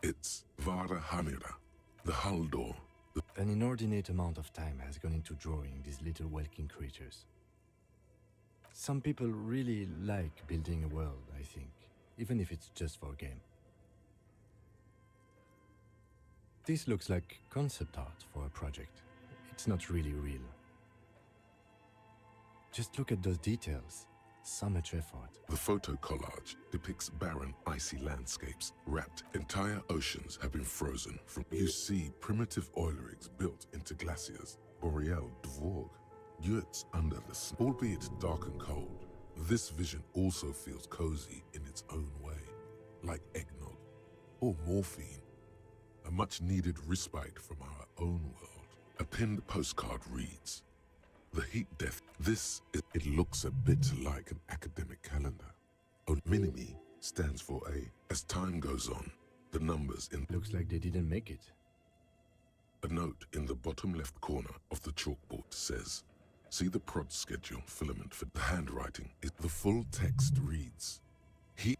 It's Vara Hamira, the hull door. An inordinate amount of time has gone into drawing these little welkin creatures. Some people really like building a world, I think, even if it's just for a game. This looks like concept art for a project. It's not really real. Just look at those details. So much effort. The photo collage depicts barren, icy landscapes. Wrapped, entire oceans have been frozen. You see primitive oil rigs built into glaciers. Boreal Dvorg, yurts under the snow. Albeit dark and cold, this vision also feels cozy in its own way. Like eggnog or morphine. A much-needed respite from our own world. A pinned postcard reads, "The heat death. It looks a bit like an academic calendar. Minimi stands for A. As time goes on, the numbers in... Looks like they didn't make it. A note in the bottom left corner of the chalkboard says, "See the prod schedule filament for..." The handwriting is... The full text reads, "He..."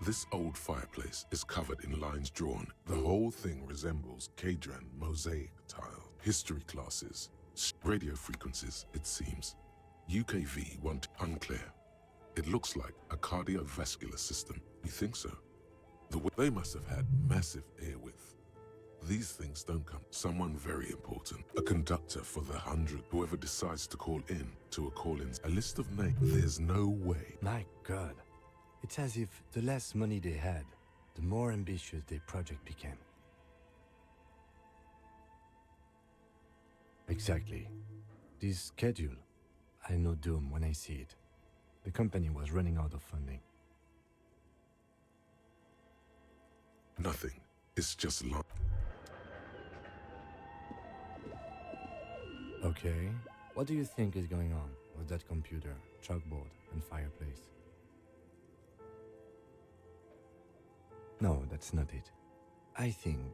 This old fireplace is covered in lines drawn. The whole thing resembles Kadran mosaic tile. History classes, radio frequencies, it seems. UKV 1 unclear. It looks like a cardiovascular system. You think so? They must have had massive air width. These things don't come. Someone very important. A conductor for the 100. Whoever decides to call in to a call-in. A list of names. There's no way. My God. It's as if the less money they had, the more ambitious their project became. Exactly. This schedule, I know doom when I see it. The company was running out of funding. Nothing. It's just long. Okay. What do you think is going on with that computer, chalkboard, and fireplace? No, that's not it. I think...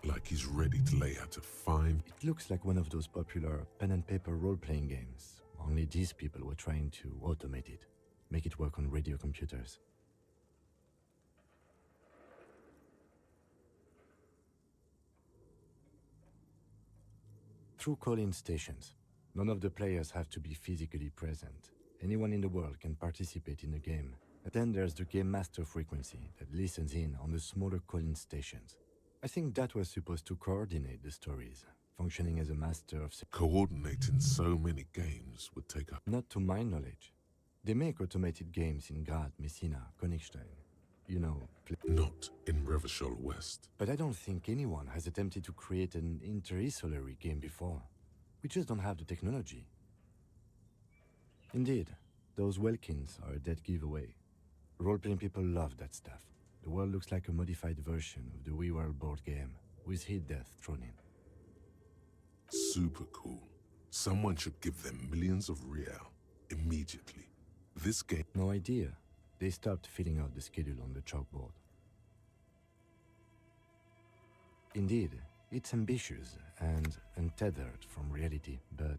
Like he's ready to lay out a fine... It looks like one of those popular pen and paper role-playing games. Only these people were trying to automate it, make it work on radio computers. Through call-in stations, none of the players have to be physically present. Anyone in the world can participate in the game. And then there's the game master frequency that listens in on the smaller call-in stations. I think that was supposed to coordinate the stories, functioning as a master of... Coordinating so many games would take a... Not to my knowledge. They make automated games in Grad, Messina, Königstein. You know... Not in Revachol West. But I don't think anyone has attempted to create an interisolary game before. We just don't have the technology. Indeed, those Welkins are a dead giveaway. Role-playing people love that stuff. The world looks like a modified version of the WeWorld board game, with heat death thrown in. Super cool. Someone should give them millions of real immediately. This game... No idea. They stopped filling out the schedule on the chalkboard. Indeed, it's ambitious and untethered from reality, but...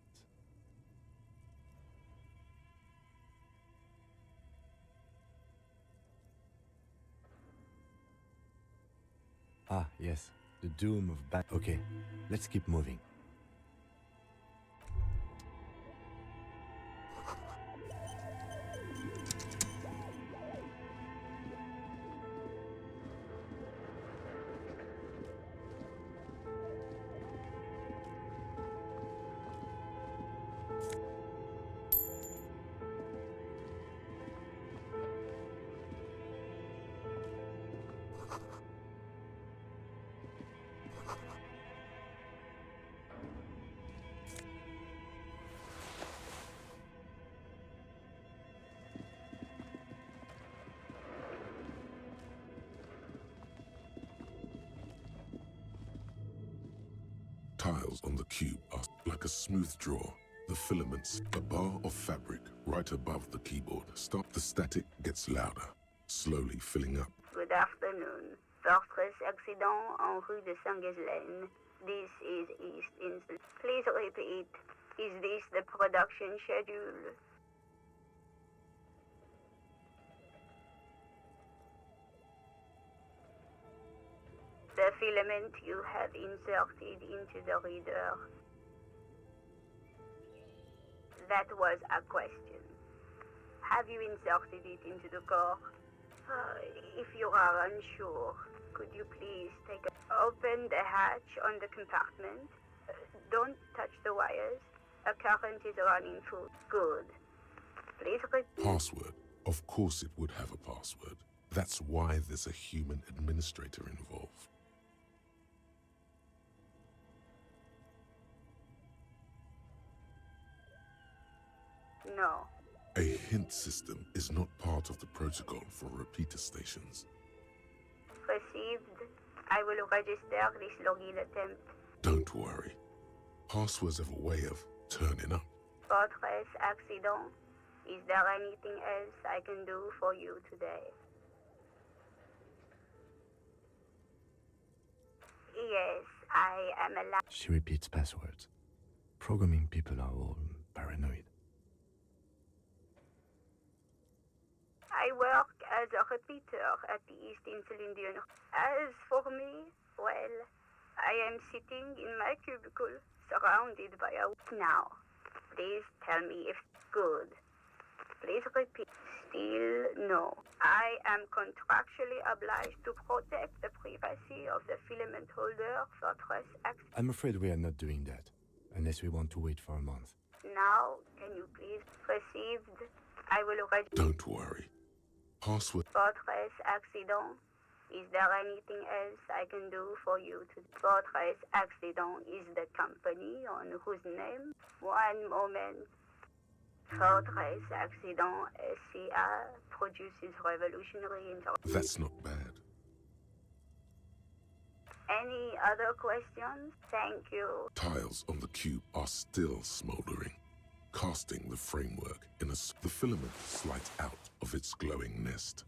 Ah, yes, the doom of bad... Okay, let's keep moving. Tiles on the cube are like a smooth draw. The filaments, a bar of fabric right above the keyboard. Stop. The static gets louder, slowly filling up. Good afternoon. Fortress accident en rue de Saint-Ghislaine. This is East Inst. Please repeat. Is this the production schedule? The filament you have inserted into the reader. That was a question. Have you inserted it into the core? If you are unsure, could you please open the hatch on the compartment? Don't touch the wires. A current is running through. Good. Please repeat. Password. Of course it would have a password. That's why there's a human administrator involved. No. A hint system is not part of the protocol for repeater stations. Received. I will register this login attempt. Don't worry. Passwords have a way of turning up. Fortress accident. Is there anything else I can do for you today? Yes, I am alive. She repeats passwords. Programming people are all paranoid. I work as a repeater at the East Insulindian. As for me, well, I am sitting in my cubicle, surrounded by a... Now, please tell me if good. Please repeat. Still no. I am contractually obliged to protect the privacy of the filament holder for Fortress access. I'm afraid we are not doing that, unless we want to wait for a month. Now, can you please received? I will Don't worry. Password. Fortress accident. Is there anything else I can do for you to... Fortress accident is the company on whose name? One moment. Fortress accident SCA produces revolutionary intelligence. That's not bad. Any other questions? Thank you. Tiles on the cube are still smoldering, casting the framework in a... The filament slides out of its glowing nest.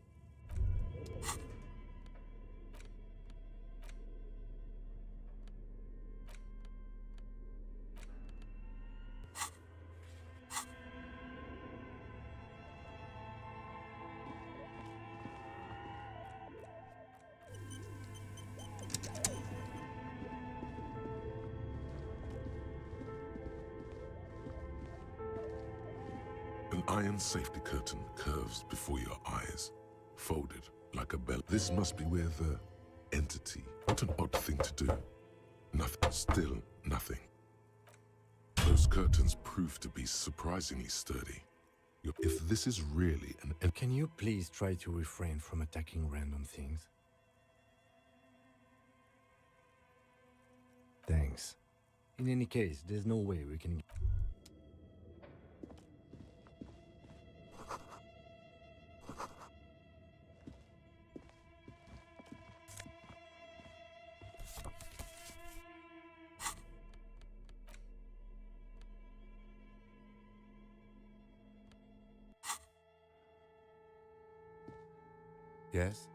An iron safety curtain curves before your eyes, folded like a bell. This must be where the entity... What an odd thing to do. Nothing. Still nothing. Those curtains prove to be surprisingly sturdy. If this is really an... Can you please try to refrain from attacking random things? Thanks. In any case, there's no way we can... Yes?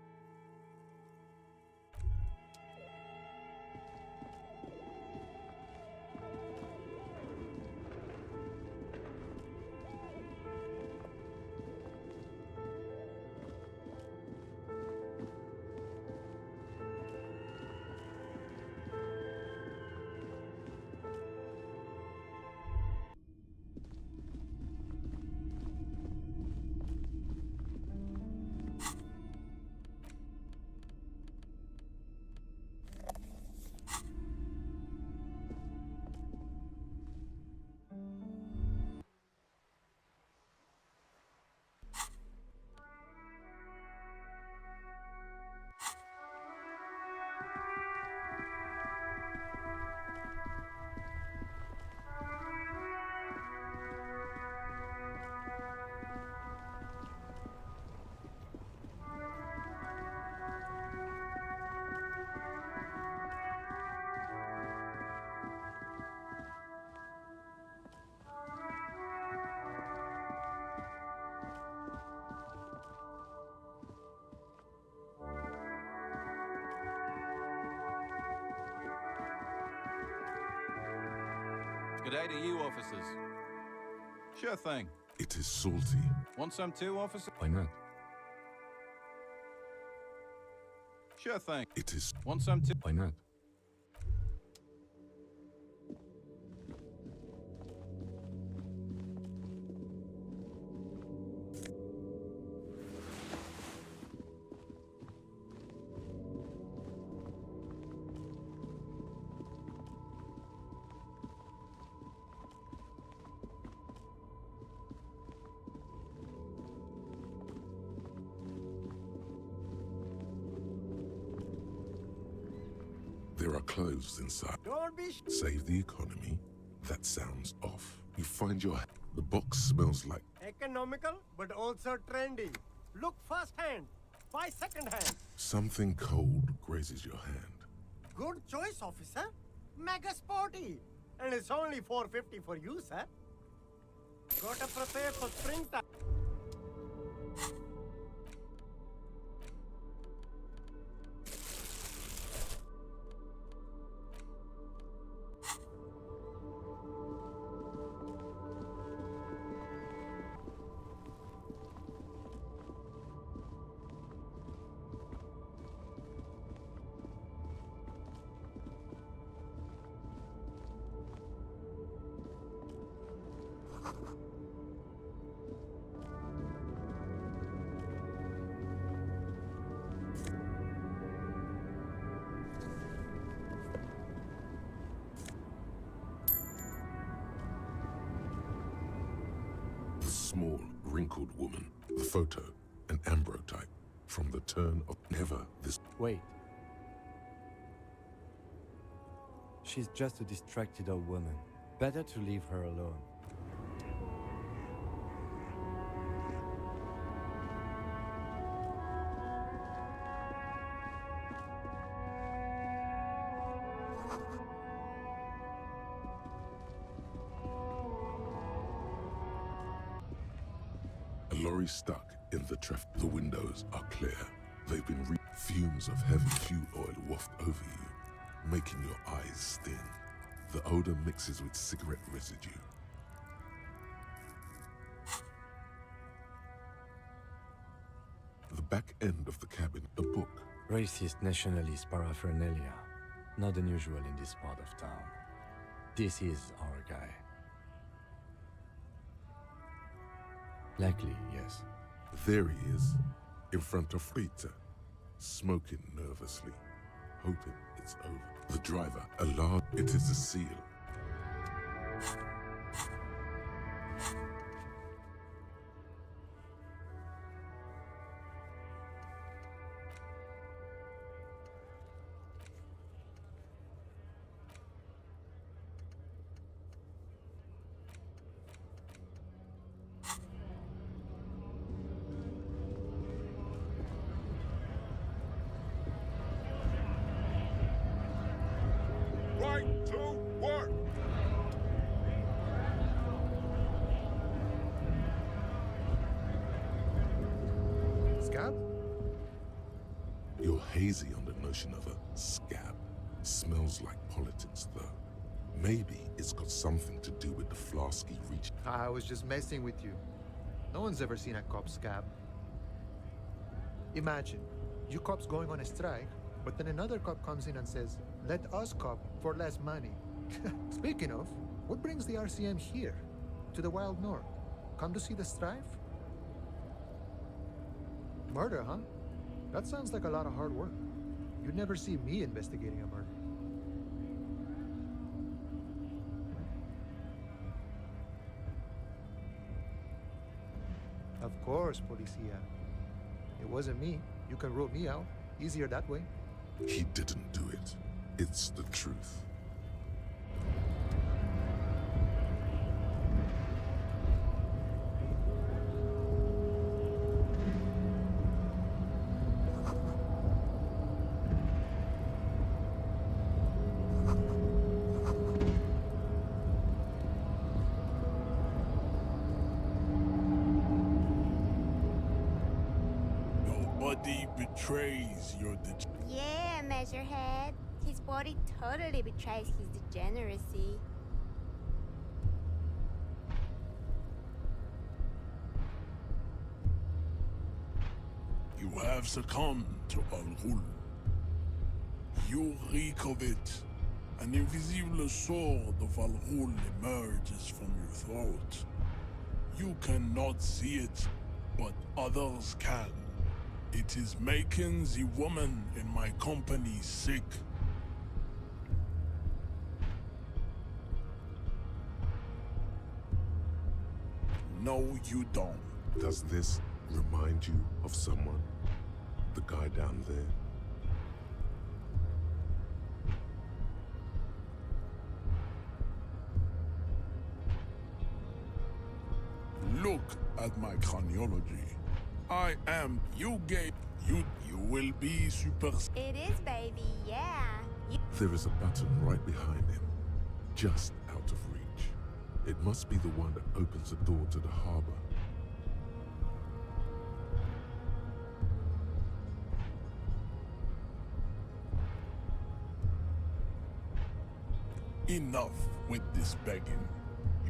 Good day to you, officers. Sure thing. It is salty. Want some too, officer? Why not? Sure thing. It is. Want some tea? Why not? There are clothes inside. Don't be Save the economy. That sounds off. You find your. The box smells like. economical, but also trendy. Look first hand, buy second hand. Something cold grazes your hand. Good choice, officer. Mega sporty. And it's only $4.50 for you, sir. Gotta prepare for springtime. The small, wrinkled woman. The photo, an ambrotype. From the turn of never this. Wait. She's just a distracted old woman. Better to leave her alone. A lorry stuck in the traffic. The windows are clear. They've been fumes of heavy fuel oil waft over you, making your eyes sting. The odor mixes with cigarette residue. The back end of the cabin, a book. Racist nationalist paraphernalia. Not unusual in this part of town. This is our guy. Likely, yes. There he is, in front of Rita, smoking nervously, hoping it's over. The driver, a large, it is a seal. Right to work! Scab? You're hazy on the notion of a scab. Smells like politics, though. Maybe it's got something to do with the Flasky reach. I was just messing with you. No one's ever seen a cop scab. Imagine, you cops going on a strike, but then another cop comes in and says, let us cop for less money. Speaking of, what brings the RCM here? To the wild north? Come to see the strife? Murder, huh? That sounds like a lot of hard work. You'd never see me investigating a murder. Of course, Policia. It wasn't me. You can rule me out. Easier that way. He didn't do it. It's the truth. Nobody betrays your Yeah, Measurehead. His body totally betrays his degeneracy. You have succumbed to Al Ghul. You reek of it. An invisible sword of Al-Ghul emerges from your throat. You cannot see it, but others can. It is making the woman in my company sick. No, you don't. Does this remind you of someone? The guy down there? Look at my craniology. I am. You will be super. It is, baby, yeah. There is a button right behind him, just out of reach. It must be the one that opens the door to the harbor. Enough with this begging.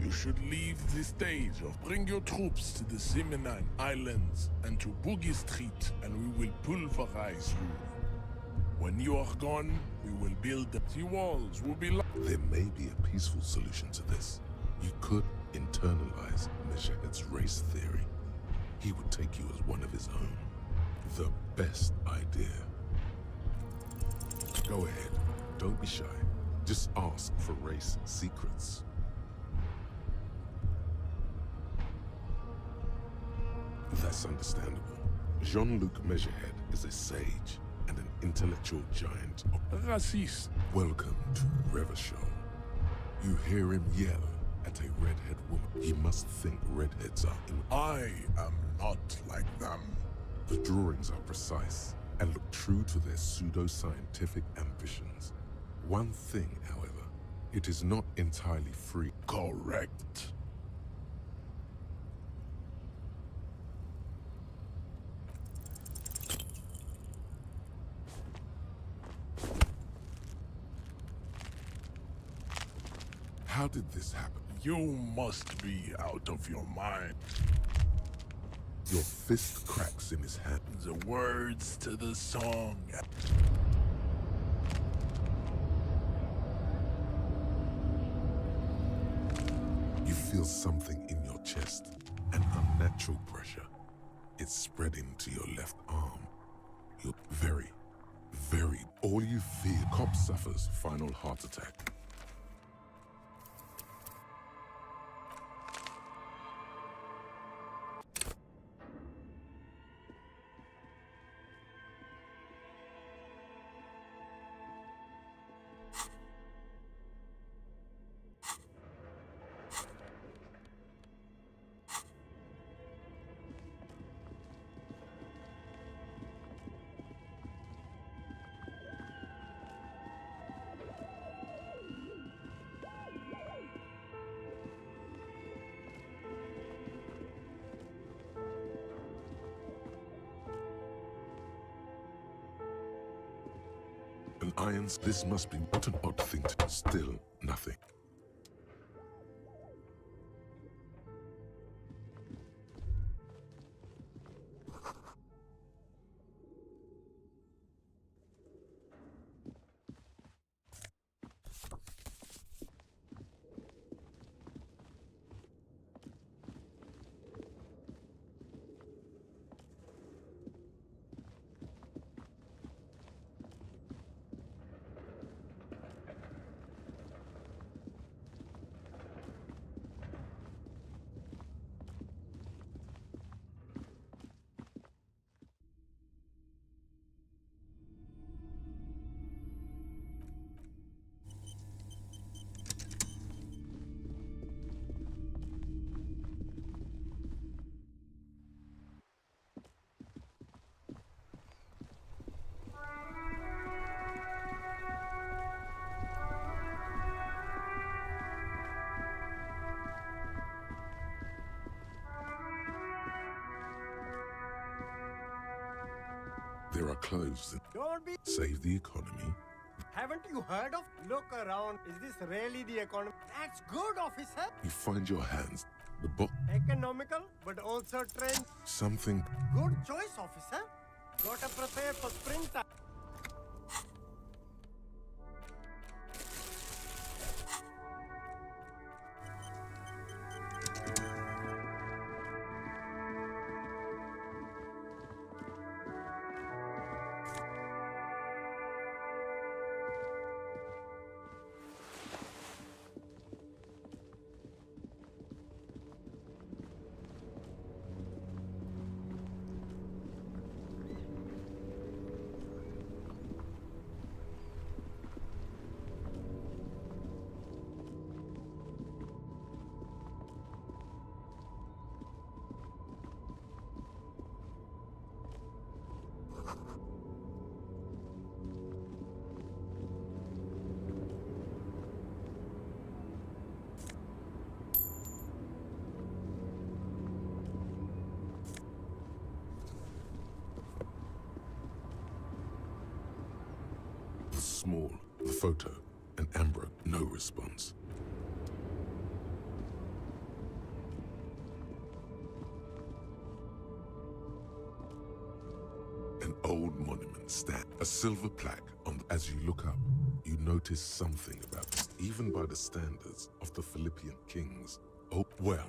You should leave the stage or bring your troops to the Simonine Islands and to Boogie Street, and we will pulverize you. When you are gone, we will build the walls will be like. There may be a peaceful solution to this. You could internalize Meshached's race theory. He would take you as one of his own. The best idea. Go ahead. Don't be shy. Just ask for race secrets. That's understandable. Jean-Luc Measurehead is a sage and an intellectual giant. Racist. Welcome to Revachol. You hear him yell at a redhead woman. He must think redheads are in. I am not like them. The drawings are precise and look true to their pseudo-scientific ambitions. One thing, however, it is not entirely free. Correct. How did this happen? You must be out of your mind. Your fist cracks in his hand. The words to the song. You feel something in your chest, an unnatural pressure. It's spreading to your left arm. You're very. All you fear. Cop suffers final heart attack. An irons, this must be what an odd thing to still nothing. There are clothes that Don't be. save the economy. Haven't you heard of? Look around. Is this really the economy? That's good, officer. You find your hands. The book. Economical, but also trend. Something. Good choice, officer. Gotta prepare for springtime. small. The photo, and Amber, no response. An old monument stand, a silver plaque as you look up, you notice something about this, even by the standards of the Philippian kings. Oh, well,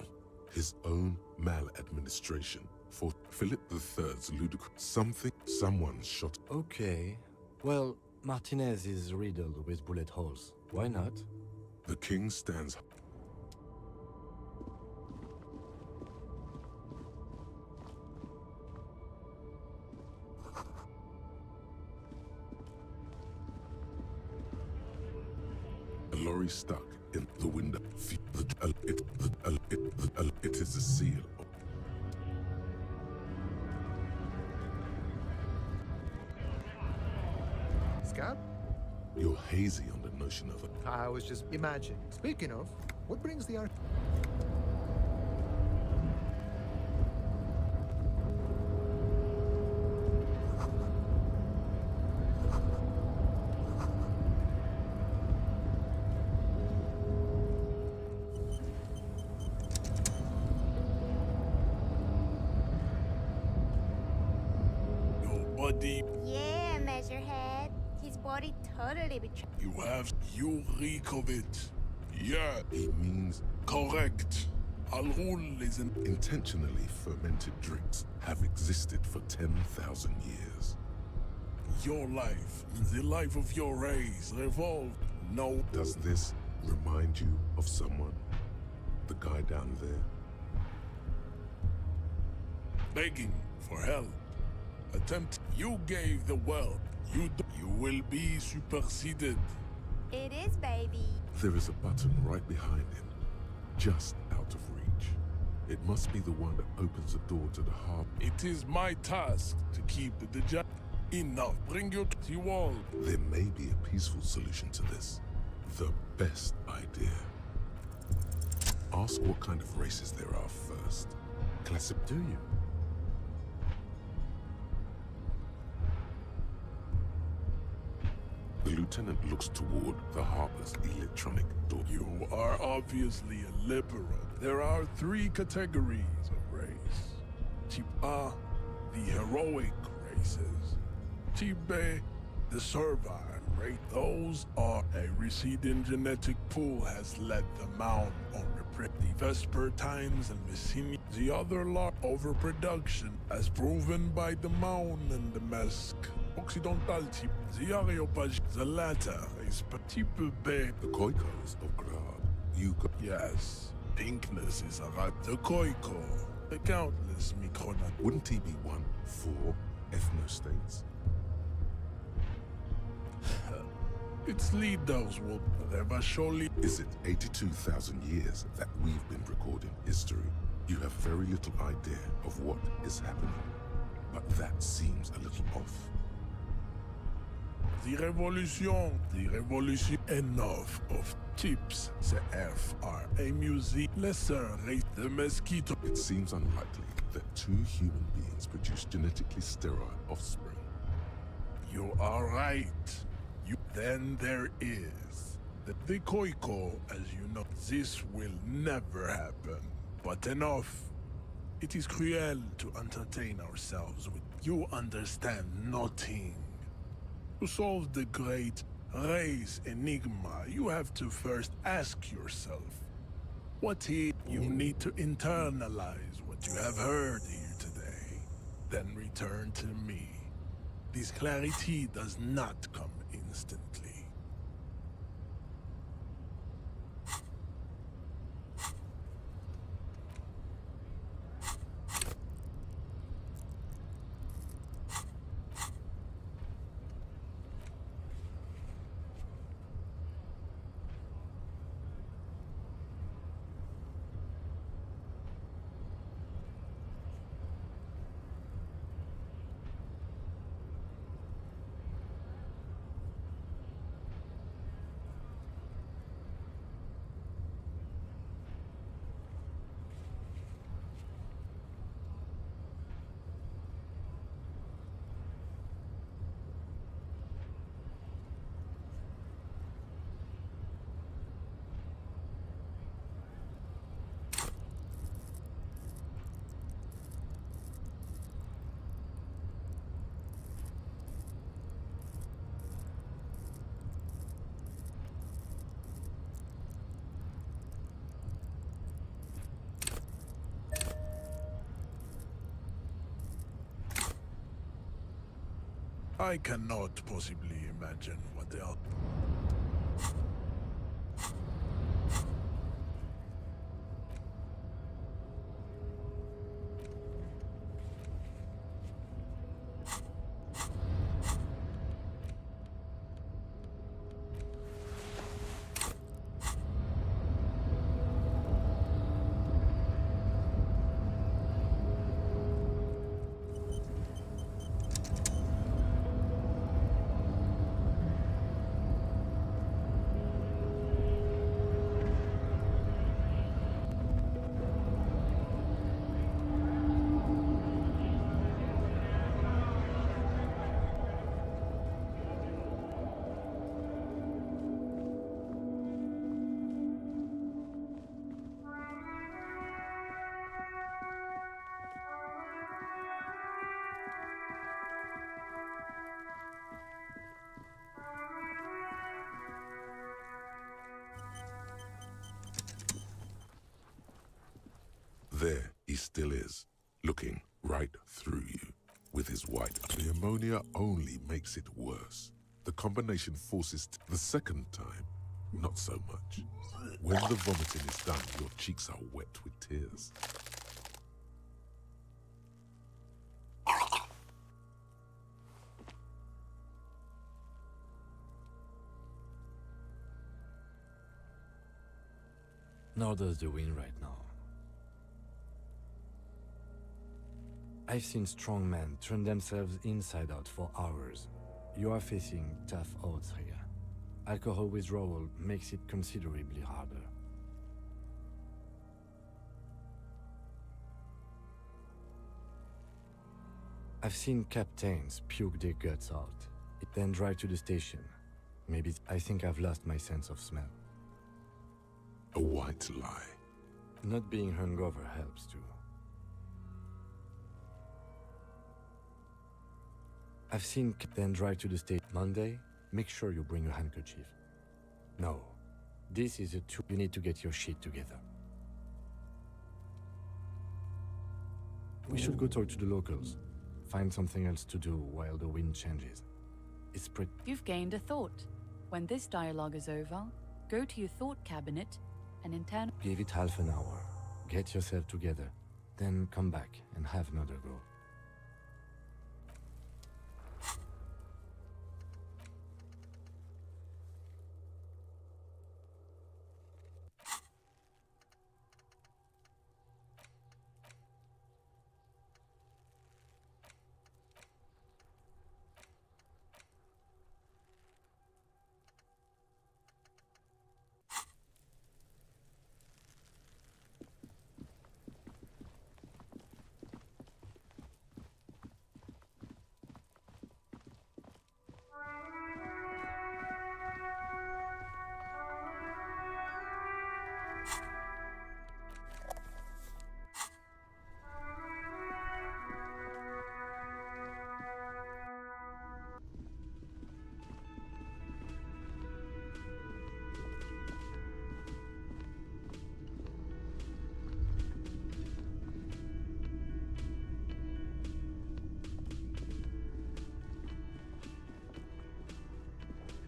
his own maladministration for Philip III's ludicrous someone shot. Okay. Well, Martinez is riddled with bullet holes. Why not? The king stands. A lorry stuck in the window. It is a seal. Scab? You're hazy on the notion of it. I was just imagining. Speaking of, what brings the Nobody. Yeah, Measurehead. His body totally betrayed. You reek of it. Yeah, He means correct. Al Ghul is an intentionally fermented drinks have existed for 10,000 years. your life, the life of your race revolve. No, Does this remind you of someone? The guy down there? begging for help. Attempt. You gave the world. You will be superseded. It is, baby. There is a button right behind him, just out of reach. It must be the one that opens the door to the harbor. It is my task to keep the job. Enough. Bring your to all. There may be a peaceful solution to this. The best idea. Ask what kind of races there are first. Classic. Do you? The lieutenant looks toward the harbor's electronic door. You are obviously a liberal. There are 3 categories of race. Type A, the heroic races. Type B, the servile race. Those are a receding genetic pool has led them out on the Vespertines and Messini. The other large overproduction, as proven by the Maun and the Mesk. Occidental type, the Areopage, the latter is type B. The Koikos of Grad. You go. Yes, pinkness is a right. The Koiko, the countless Micronat. Wouldn't he be one for ethnostates? Its leaders will never surely. Is it 82,000 years that we've been recording history? You have very little idea of what is happening, but that seems a little off. The revolution. Enough of tips. The FR, a music lesser race. The mosquito. It seems unlikely that 2 human beings produce genetically sterile offspring. You are right. Then there is the Koiko, as you know. This will never happen. But enough. It is cruel to entertain ourselves with. You understand nothing. To solve the great race enigma, you have to first ask yourself, what is. You need to internalize what you have heard here today, then return to me. This clarity does not come instantly. I cannot possibly imagine what they are. There he still is, looking right through you with his white. The ammonia only makes it worse. The combination forces the second time, not so much. When the vomiting is done, your cheeks are wet with tears. Nor does the wind right now. I've seen strong men turn themselves inside out for hours. You are facing tough odds here. Alcohol withdrawal makes it considerably harder. I've seen captains puke their guts out, then drive to the station. Maybe I think I've lost my sense of smell. A white lie. Not being hungover helps too. I've seen then drive to the state Monday. Make sure you bring a handkerchief. No, this is a two. You need to get your shit together. We should go talk to the locals. Find something else to do while the wind changes. It's pretty. You've gained a thought. When this dialogue is over, go to your thought cabinet and internal. Give it half an hour. Get yourself together. Then come back and have another go.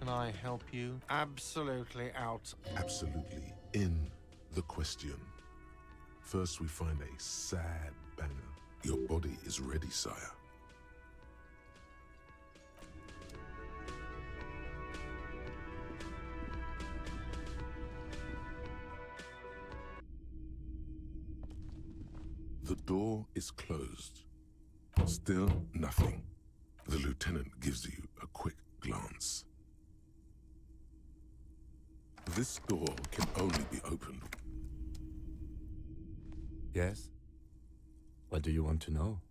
Can I help you? Absolutely out. Absolutely in the question. First we find a sad banger. Your body is ready, sire. The door is closed. Still nothing. The lieutenant gives you a quick glance. This door can only be opened. Yes? What do you want to know?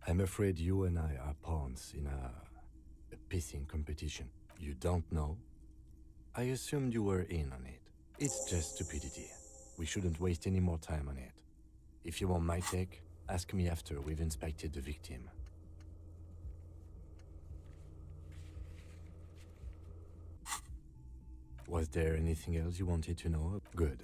I'm afraid you and I are pawns in a pissing competition. You don't know? I assumed you were in on it. It's just stupidity. We shouldn't waste any more time on it. If you want my take, ask me after we've inspected the victim. Was there anything else you wanted to know? Good.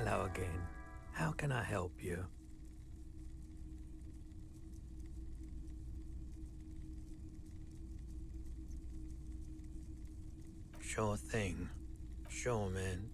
Hello again. How can I help you? Sure thing. Sure, man.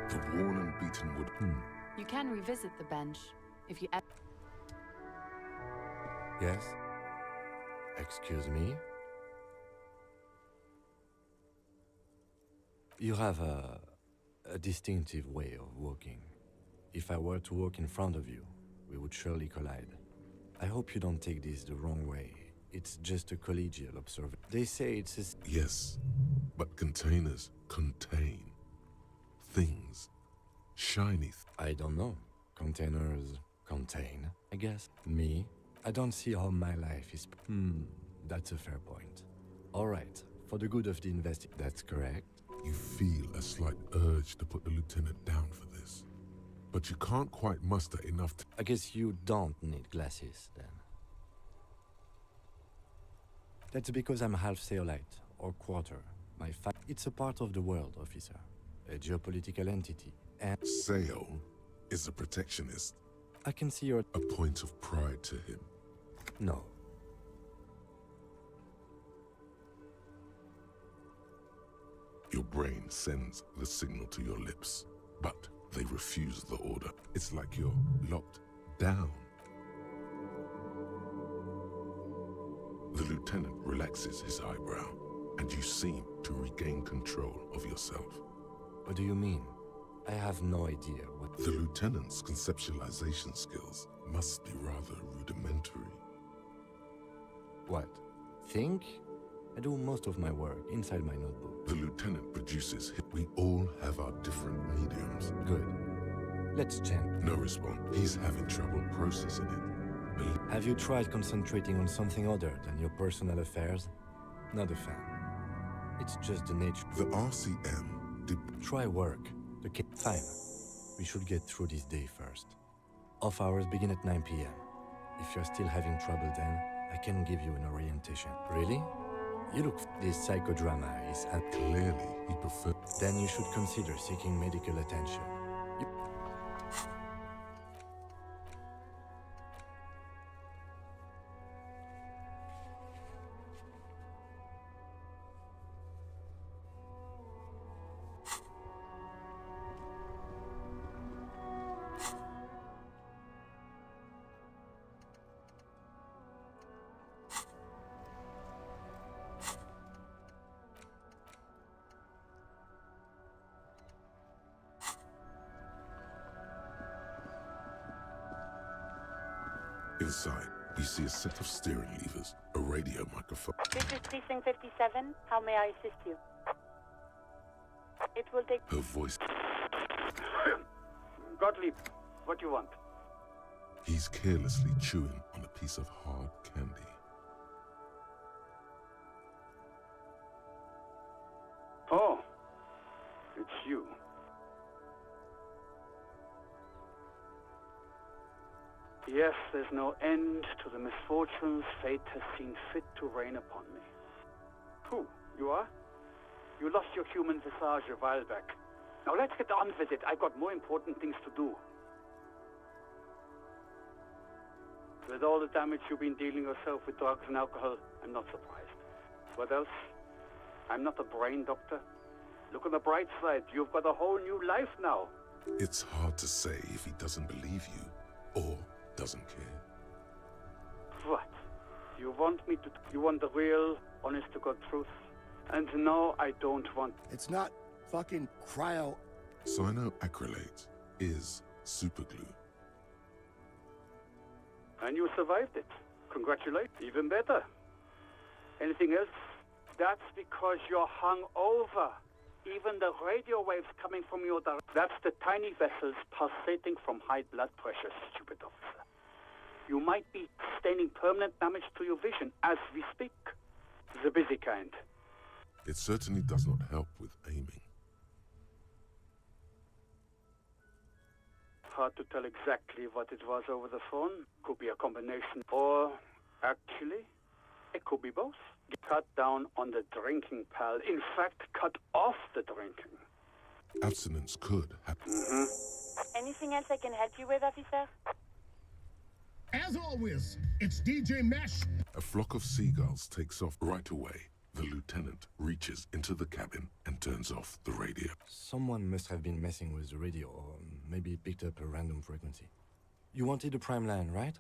The worn and beaten wood. You can revisit the bench if you. Yes? Excuse me? You have a distinctive way of walking. If I were to walk in front of you, we would surely collide. I hope you don't take this the wrong way. It's just a collegial observation. They say it's a... Yes, but containers contain things. Shiny. I don't know. Containers contain, I guess. Me? I don't see how my life is... That's a fair point. All right, for the good of the That's correct. You feel a slight urge to put the lieutenant down for this, but you can't quite muster enough to... I guess you don't need glasses, then. That's because I'm half Zeolite, or quarter. It's a part of the world, officer. A geopolitical entity, and... Seo is a protectionist. I can see your... A point of pride to him. No. Your brain sends the signal to your lips, but they refuse the order. It's like you're locked down. The lieutenant relaxes his eyebrow, and you seem to regain control of yourself. What do you mean? I have no idea what... The lieutenant's conceptualization skills must be rather rudimentary. What? Think? I do most of my work inside my notebook. The lieutenant produces... We all have our different mediums. Good. Let's chat. No response. He's having trouble processing it. Have you tried concentrating on something other than your personal affairs? Not a fan. It's just the nature. The RCM... Try work. Fine. We should get through this day first. Off hours begin at 9 p.m. If you're still having trouble then, I can give you an orientation. Really? You look... This psychodrama is... Clearly, he prefers... Then you should consider seeking medical attention. Inside, you see a set of steering levers, a radio microphone. This is Precinct 57. How may I assist you? It will take... Her voice... Gottlieb, what do you want? He's carelessly chewing on a piece of hard candy. Oh, it's you. Yes, there's no end to the misfortunes fate has seen fit to rain upon me. Who? You are? You lost your human visage a while back. Now let's get on with it. I've got more important things to do. With all the damage you've been dealing yourself with drugs and alcohol, I'm not surprised. What else? I'm not a brain doctor. Look on the bright side. You've got a whole new life now. It's hard to say if he doesn't believe you, or doesn't care. What? You want me to... You want the real, honest-to-God truth? And no, I don't want... It's not fucking cryo... Cyanoacrylate is superglue. And you survived it. Congratulations. Even better. Anything else? That's because you're hungover. Even the radio waves coming from your... That's the tiny vessels pulsating from high blood pressure, stupid officer. You might be sustaining permanent damage to your vision as we speak. The busy kind. It certainly does not help with aiming. Hard to tell exactly what it was over the phone. Could be a combination. Or, actually, it could be both. Cut down on the drinking, pal. In fact, cut off the drinking. Abstinence could happen. Anything else I can help you with, officer? As always, it's DJ Mesh. A flock of seagulls takes off right away. The lieutenant reaches into the cabin and turns off the radio. Someone must have been messing with the radio, or maybe picked up a random frequency. You wanted a prime line, right?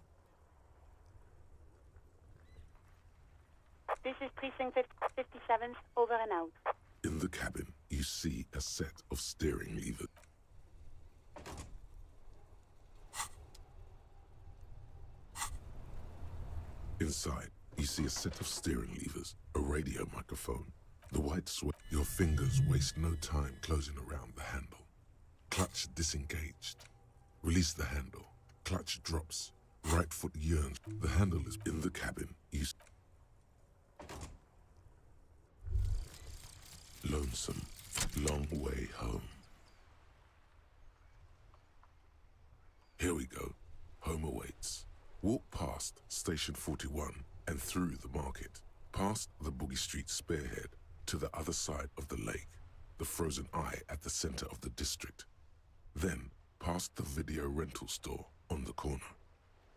This is Precinct 57, over and out. In the cabin, you see a set of steering levers. Inside, you see a set of steering levers, a radio microphone, the white switch. Your fingers waste no time closing around the handle. Clutch disengaged. Release the handle. Clutch drops. Right foot yearns. The handle is in the cabin. You lonesome, long way home. Here we go. Home awaits. Walk past Station 41 and through the market, past the Boogie Street spearhead to the other side of the lake, the frozen eye at the center of the district. Then past the video rental store on the corner.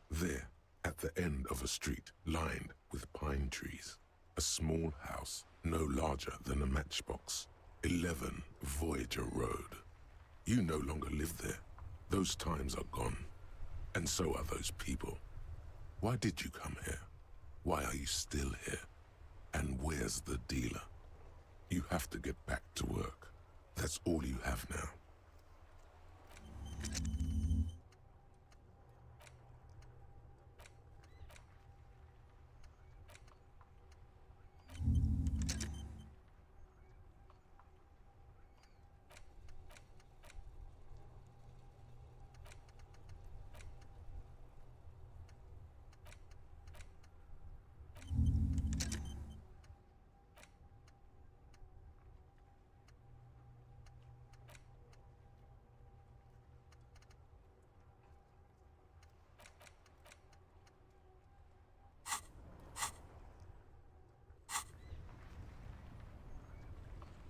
There, at the end of a street lined with pine trees, a small house no larger than a matchbox. 11 Voyager Road. You no longer live there. Those times are gone. And so are those people. Why did you come here? Why are you still here? And where's the dealer? You have to get back to work. That's all you have now.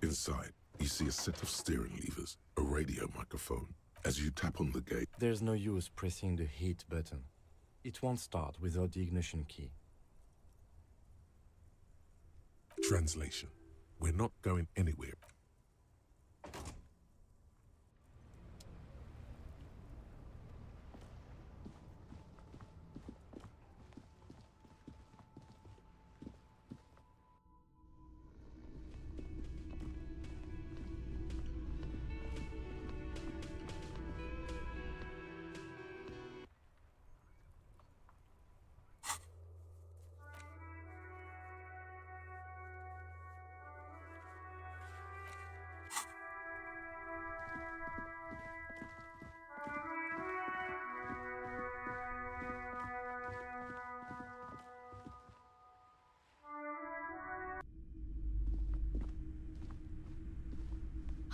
Inside, you see a set of steering levers, a radio microphone. As you tap on the gate, There's no use pressing the heat button. It won't start without the ignition key. translation. We're not going anywhere.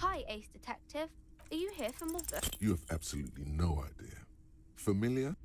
Hi, Ace Detective. Are you here for more? You have absolutely no idea. Familiar?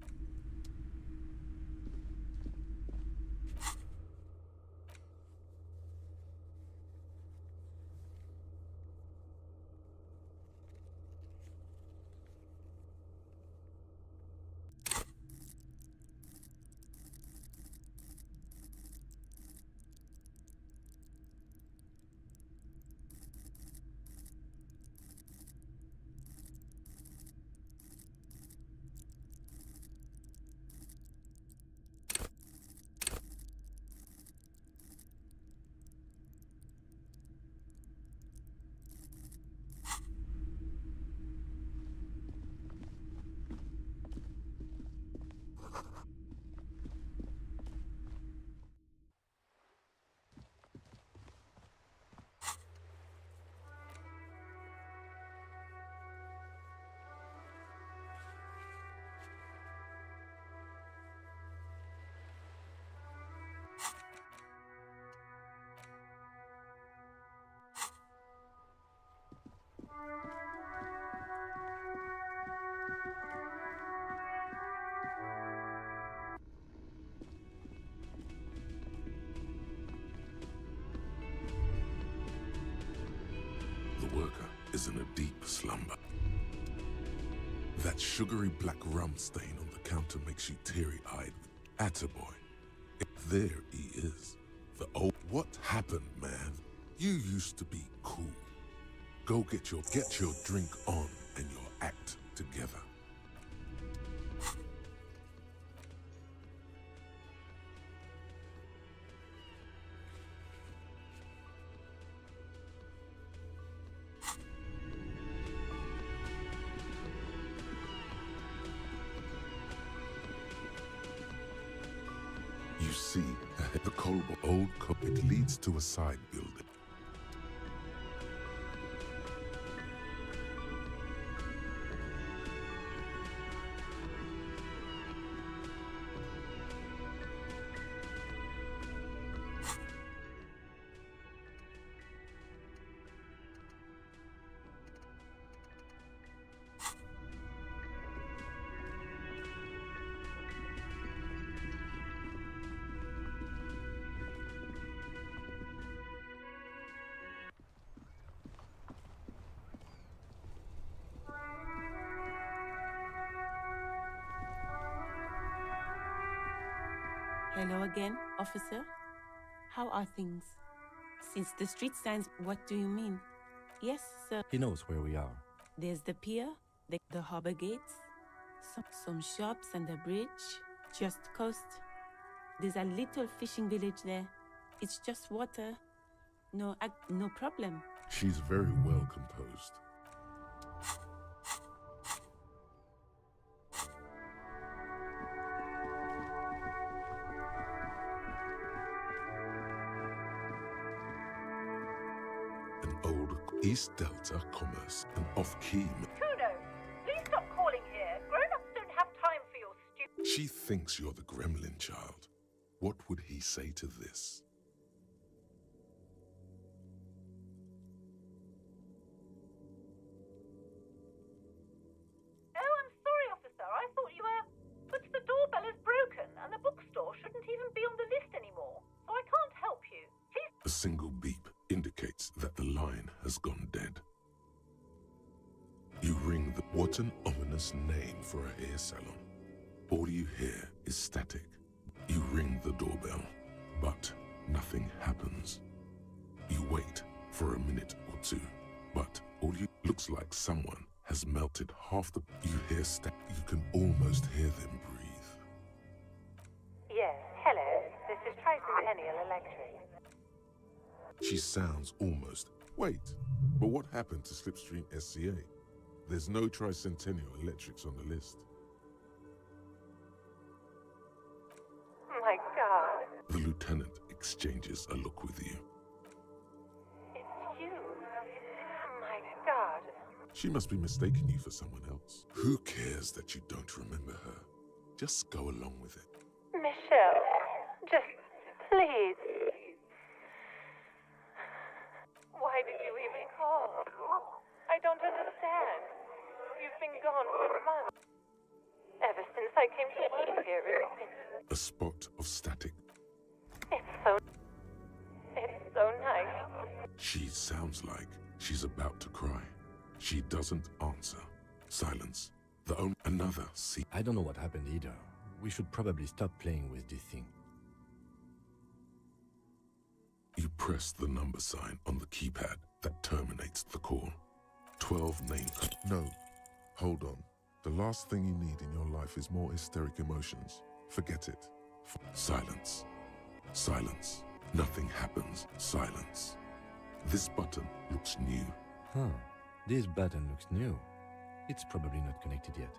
The worker is in a deep slumber. That sugary black rum stain on the counter makes you teary-eyed. Attaboy. There he is. The old... What happened, man? You used to be cool. Go get your drink on and your act together. You see, the old cop, it leads to a side building. Hello again, officer. How are things? Since the street signs, what do you mean? Yes, sir. He knows where we are. There's the pier, the harbor gates, some shops and a bridge, just coast. There's a little fishing village there. It's just water. No problem. She's very well composed. An old East Delta commerce, an off-key. Kuno, please stop calling here. Grown-ups don't have time for your stupid... She thinks you're the gremlin child. What would he say to this? Oh, I'm sorry, officer. I thought you were... But the doorbell is broken, and the bookstore shouldn't even be on the list anymore, so I can't help you. Please... A single beep indicates that the line has gone dead. You ring the... What an ominous name for a hair salon. All you hear is static. You ring the doorbell, but nothing happens. You wait for a minute or two, but all you... Looks like someone has melted half the... You hear you can almost hear them breathe. Yes, hello. This is Tricentennial Electric. She sounds almost... Wait, but what happened to Slipstream SCA? There's no Tricentennial Electrics on the list. My God. The lieutenant exchanges a look with you. It's you. My God. She must be mistaking you for someone else. Who cares that you don't remember her? Just go along with it. Michelle, just please. Why did you even call? I don't understand. You've been gone for months. Ever since I came to work here, A spot of static. It's so nice. She sounds like she's about to cry. She doesn't answer. Silence. Another scene. I don't know what happened either. We should probably stop playing with this thing. You press the number sign on the keypad that terminates the call. 12 name. No. Hold on. The last thing you need in your life is more hysteric emotions. Forget it. Silence. Silence. Nothing happens. Silence. This button looks new. Huh. This button looks new. It's probably not connected yet.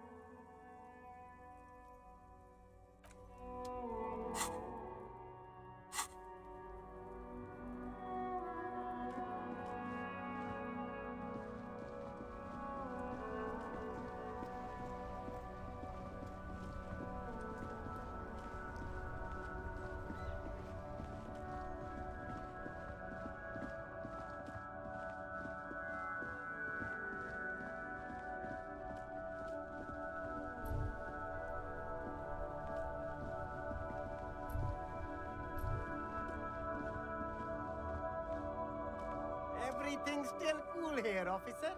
Everything still cool here, officer.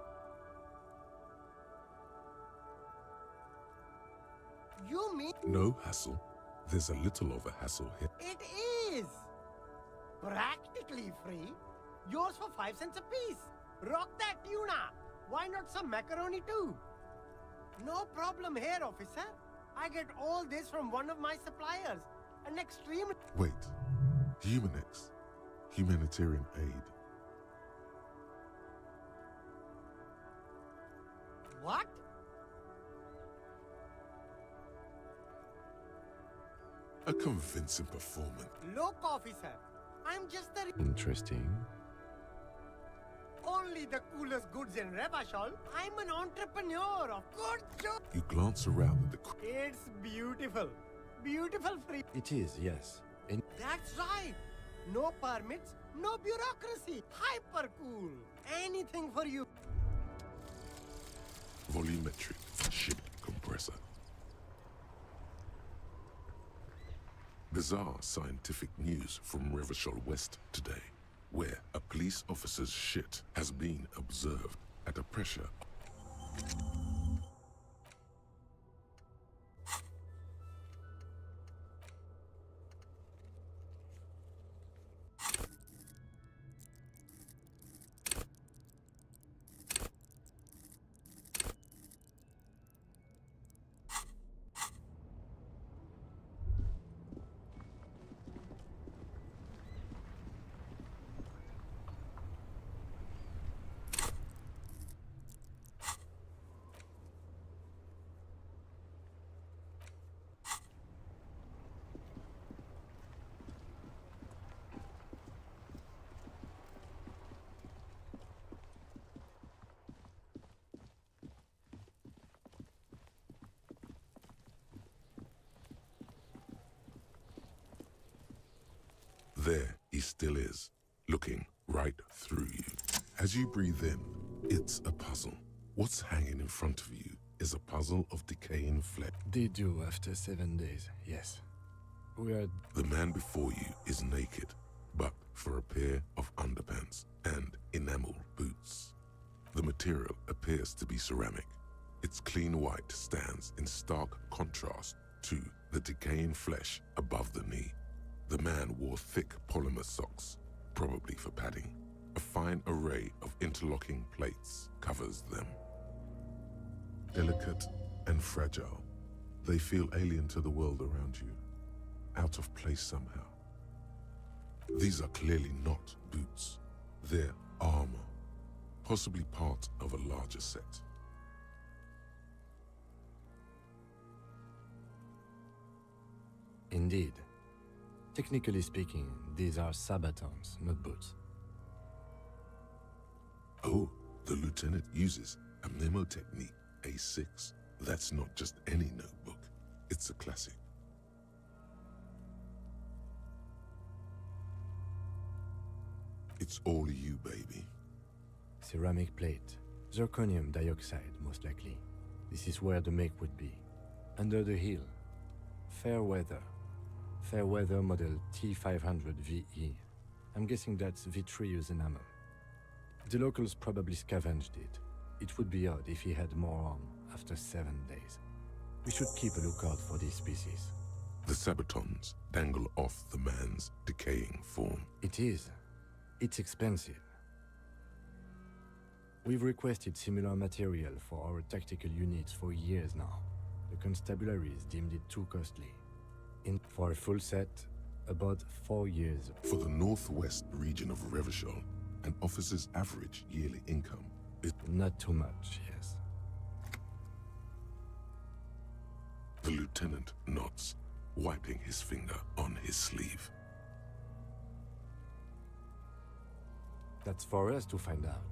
You mean No hassle. There's a little of a hassle here. it is practically free? Yours for 5 cents a piece. Rock that tuna. Why not some macaroni too? No problem here, officer. I get all this from one of my suppliers. An extreme... Wait. Humanex. Humanitarian aid. What? A convincing performance. Look, officer. I'm just the... Interesting. Only the coolest goods in Revachol. I'm an entrepreneur of good job. You glance around at the... It's beautiful. Beautiful free. It is, yes. In That's right. No permits, no bureaucracy. Hyper cool. Anything for you. Volumetric ship compressor. Bizarre scientific news from Revachol West today, where a police officer's shit has been observed at a pressure. There he still is, looking right through you. As you breathe in, it's a puzzle. What's hanging in front of you is a puzzle of decaying flesh. They do after 7 days, yes. We are... The man before you is naked, but for a pair of underpants and enamel boots. The material appears to be ceramic. Its clean white stands in stark contrast to the decaying flesh above the knee. The man wore thick polymer socks, probably for padding. A fine array of interlocking plates covers them. Delicate and fragile, they feel alien to the world around you, out of place somehow. These are clearly not boots. They're armor, possibly part of a larger set. Indeed. Technically speaking, these are sabatons, not boots. Oh, the lieutenant uses a mnemotechnique A6. That's not just any notebook. It's a classic. It's all you, baby. Ceramic plate. Zirconium dioxide, most likely. This is where the make would be. Under the hill. Fair weather. Fair weather model T500 VE. I'm guessing that's vitreous enamel. The locals probably scavenged it. It would be odd if he had more on after 7 days. We should keep a lookout for these species. The sabatons dangle off the man's decaying form. It is. It's expensive. We've requested similar material for our tactical units for years now. The constabularies deemed it too costly. For a full set, about 4 years. For the northwest region of Revachol, an officer's average yearly income is... Not too much, yes. The lieutenant nods, wiping his finger on his sleeve. That's for us to find out.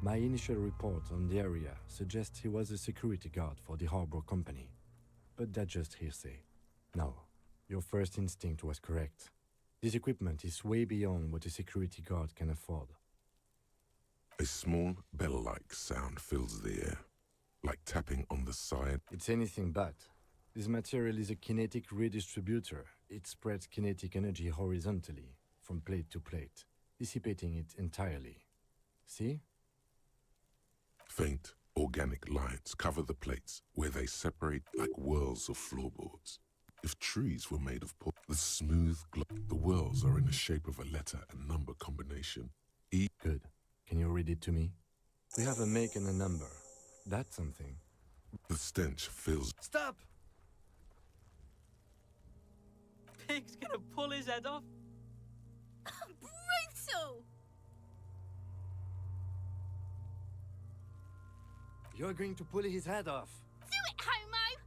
My initial report on the area suggests he was a security guard for the harbor company. But that's just hearsay. No, your first instinct was correct. This equipment is way beyond what a security guard can afford. A small bell-like sound fills the air, like tapping on the side. It's anything but. This material is a kinetic redistributor. It spreads kinetic energy horizontally, from plate to plate, dissipating it entirely. See? Faint, organic lines cover the plates where they separate like whirls of floorboards. If trees were made of the smooth the whirls are in the shape of a letter and number combination. E. Good. Can you read it to me? We have a make and a number. That's something. The stench fills. Stop! Pig's gonna pull his head off. Brutal! You're going to pull his head off. Do it, homo!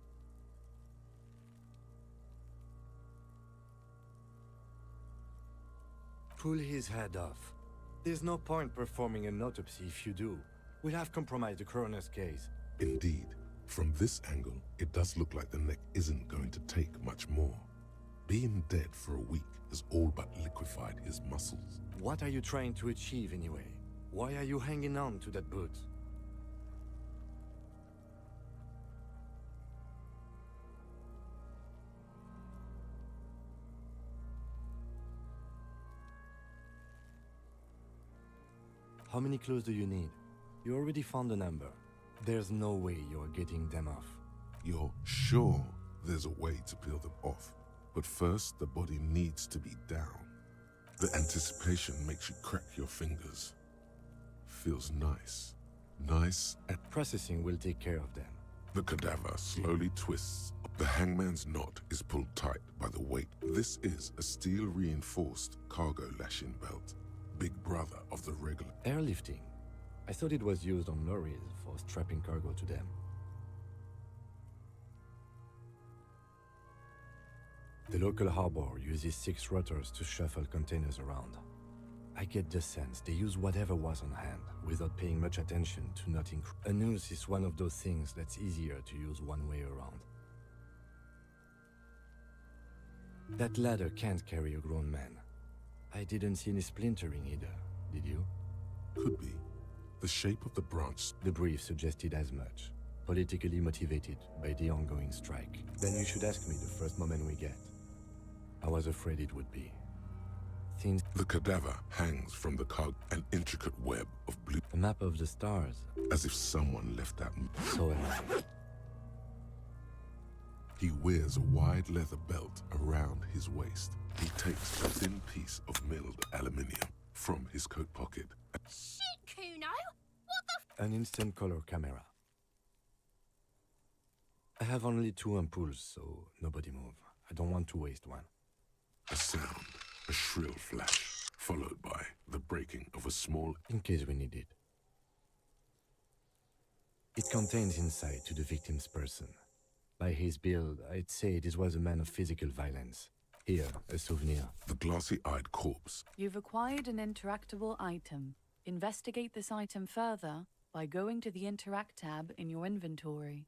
Pull his head off. There's no point performing an autopsy if you do. We'll have compromised the coroner's case. Indeed, from this angle, it does look like the neck isn't going to take much more. Being dead for a week has all but liquefied his muscles. What are you trying to achieve anyway? Why are you hanging on to that boot? How many clues do you need? You already found the number. There's no way you're getting them off. You're sure there's a way to peel them off, but first the body needs to be down. The anticipation makes you crack your fingers. Feels nice. Nice and processing will take care of them. The cadaver slowly twists. The hangman's knot is pulled tight by the weight. This is a steel-reinforced cargo lashing belt. Big brother of the regular airlifting. I thought it was used on lorries for strapping cargo to them. The local harbor uses 6 rotors to shuffle containers around. I get the sense they use whatever was on hand without paying much attention to not a noose is one of those things that's easier to use one way around. That ladder can't carry a grown man. I didn't see any splintering either, did you? Could be. The shape of the branch. The brief suggested as much. Politically motivated by the ongoing strike. Then you should ask me the first moment we get. I was afraid it would be. Things. The cadaver hangs from the cargo, an intricate web of blue. A map of the stars. As if someone left that. So am I. He wears a wide leather belt around his waist. He takes a thin piece of milled aluminium from his coat pocket. Shit, Kuno! What the An instant color camera. I have only 2 ampoules, so nobody move. I don't want to waste one. A sound, a shrill flash, followed by the breaking of a small... In case we need it. It contains insight to the victim's person. By his build, I'd say this was a man of physical violence. Here, a souvenir. The glossy-eyed corpse. You've acquired an interactable item. Investigate this item further by going to the Interact tab in your inventory.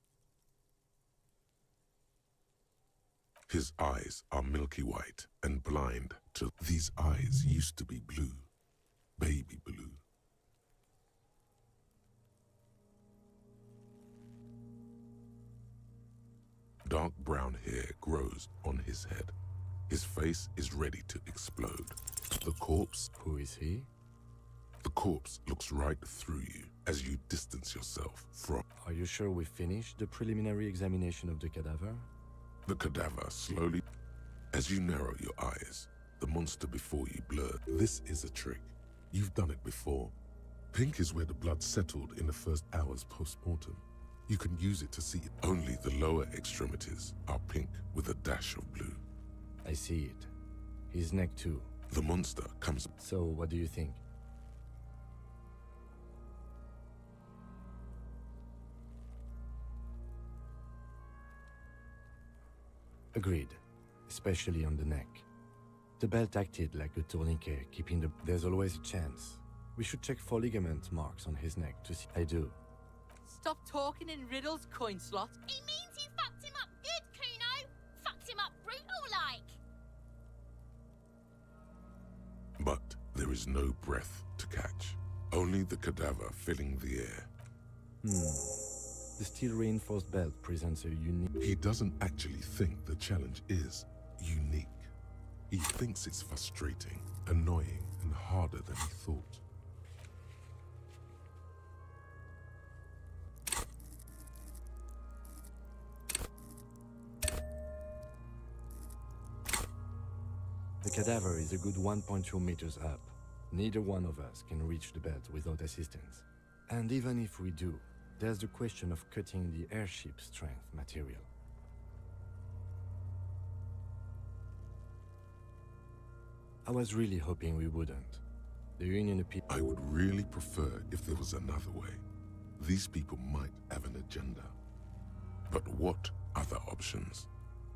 His eyes are milky white and blind to... These eyes used to be blue. Baby blue. Dark brown hair grows on his head. His face is ready to explode. The corpse... Who is he? The corpse looks right through you as you distance yourself from... Are you sure we finished the preliminary examination of the cadaver? The cadaver slowly... As you narrow your eyes, the monster before you blurs. This is a trick. You've done it before. Pink is where the blood settled in the first hours post-mortem. You can use it to see it. Only the lower extremities are pink with a dash of blue. I see it. His neck too. The monster comes... So, what do you think? Agreed. Especially on the neck. The belt acted like a tourniquet, keeping the... There's always a chance. We should check for ligament marks on his neck to see... I do. Stop talking in riddles, coin slot. It means you fucked him up good, Kuno! Fucked him up brutal-like! But there is no breath to catch. Only the cadaver filling the air. The steel-reinforced belt presents a unique... He doesn't actually think the challenge is unique. He thinks it's frustrating, annoying, and harder than he thought. cadaver is a good 1.2 meters up. Neither one of us can reach the belt without assistance. And even if we do, there's the question of cutting the airship strength material. I was really hoping we wouldn't. The Union appeared. I would really prefer if there was another way. These people might have an agenda. But what other options?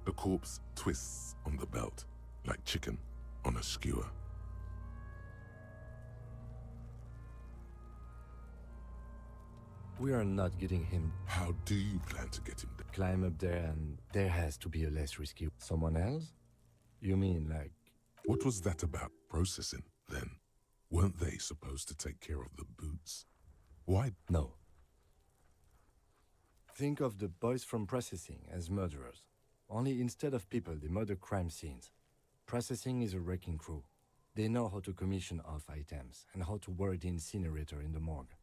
The corpse twists on the belt, like chicken on a skewer. We are not getting him. How do you plan to get him there? Climb up there, and there has to be a less risky. Someone else? You mean like... What was that about processing, then? Weren't they supposed to take care of the boots? Why? No. Think of the boys from processing as murderers. Only instead of people, they murder crime scenes. Processing is a wrecking crew. They know how to commission off items and how to work the incinerator in the morgue.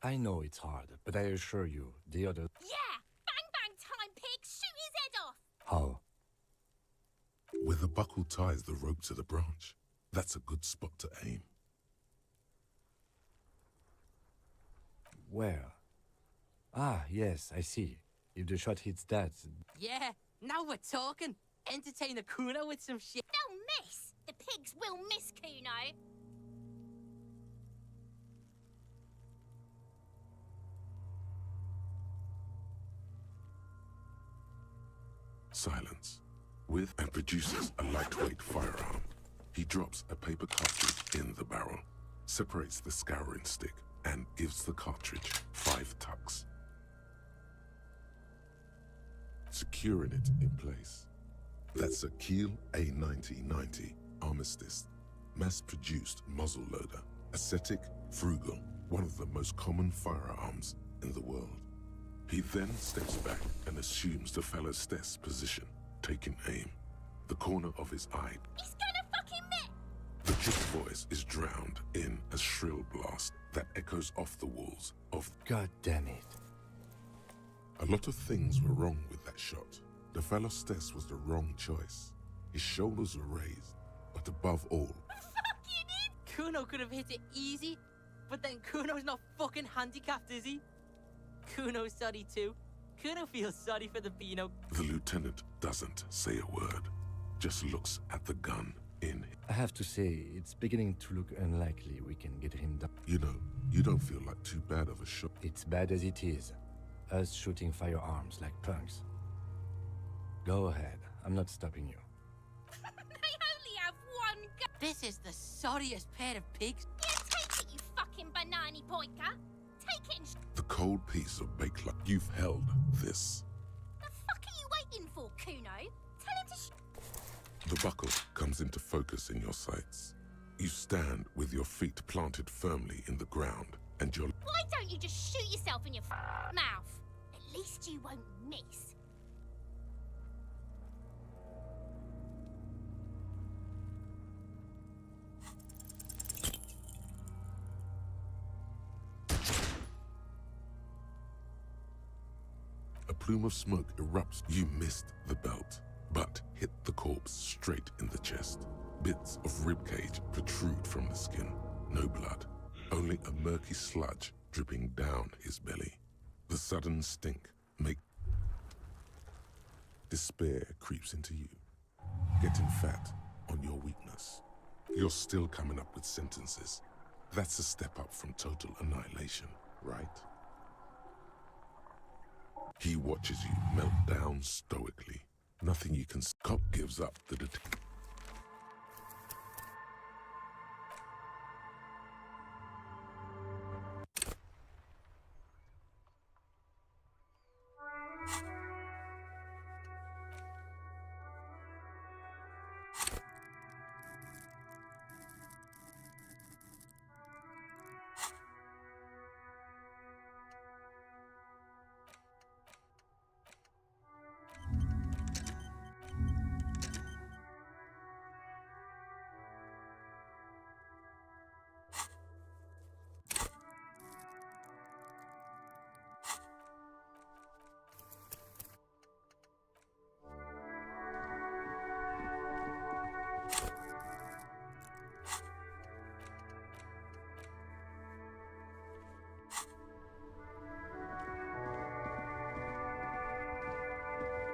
I know it's hard, but I assure you, the other... Yeah! Bang bang time, pig! Shoot his head off! How? Where the buckle ties the rope to the branch. That's a good spot to aim. Where? Ah, yes, I see. If the shot hits that... Yeah, now we're talking. Entertain the Kuno with some shit. They'll miss! The pigs will miss Kuno! Silence. With and produces a lightweight firearm. He drops a paper cartridge in the barrel, separates the scouring stick, and gives the cartridge 5 tucks, securing it in place. That's a Kiel A9090 Armistice, mass-produced muzzleloader, ascetic, frugal, one of the most common firearms in the world. He then steps back and assumes the fellow's desk position, taking aim. The corner of his eye. He's gonna fucking miss! The chick's voice is drowned in a shrill blast that echoes off the walls of... God damn it. A lot of things were wrong with that shot. The fellow's desk was the wrong choice. His shoulders were raised, but above all... Kuno could have hit it easy, but then Kuno's not fucking handicapped, is he? Kuno's sorry too. Kuno feels sorry for the Beano. The lieutenant doesn't say a word, just looks at the gun in... I have to say, it's beginning to look unlikely we can get him done. You know, you don't feel like too bad of a shot. It's bad as it is. Us shooting firearms like punks. Go ahead, I'm not stopping you. They only have one gun! This is the sorriest pair of pigs. Yeah, take it, you fucking banana pointer! Take it and The cold piece of baked luck. You've held this. The fuck are you waiting for, Kuno? Tell him to The buckle comes into focus in your sights. You stand with your feet planted firmly in the ground, and your... Why don't you just shoot yourself in your mouth? At least you won't miss. A plume of smoke erupts. You missed the belt, but hit the corpse straight in the chest. Bits of ribcage protrude from the skin. No blood, only a murky sludge dripping down his belly. The sudden stink make... Despair creeps into you, getting fat on your weakness. You're still coming up with sentences. That's a step up from total annihilation, right? He watches you melt down stoically. Nothing you can... Cop gives up the detective.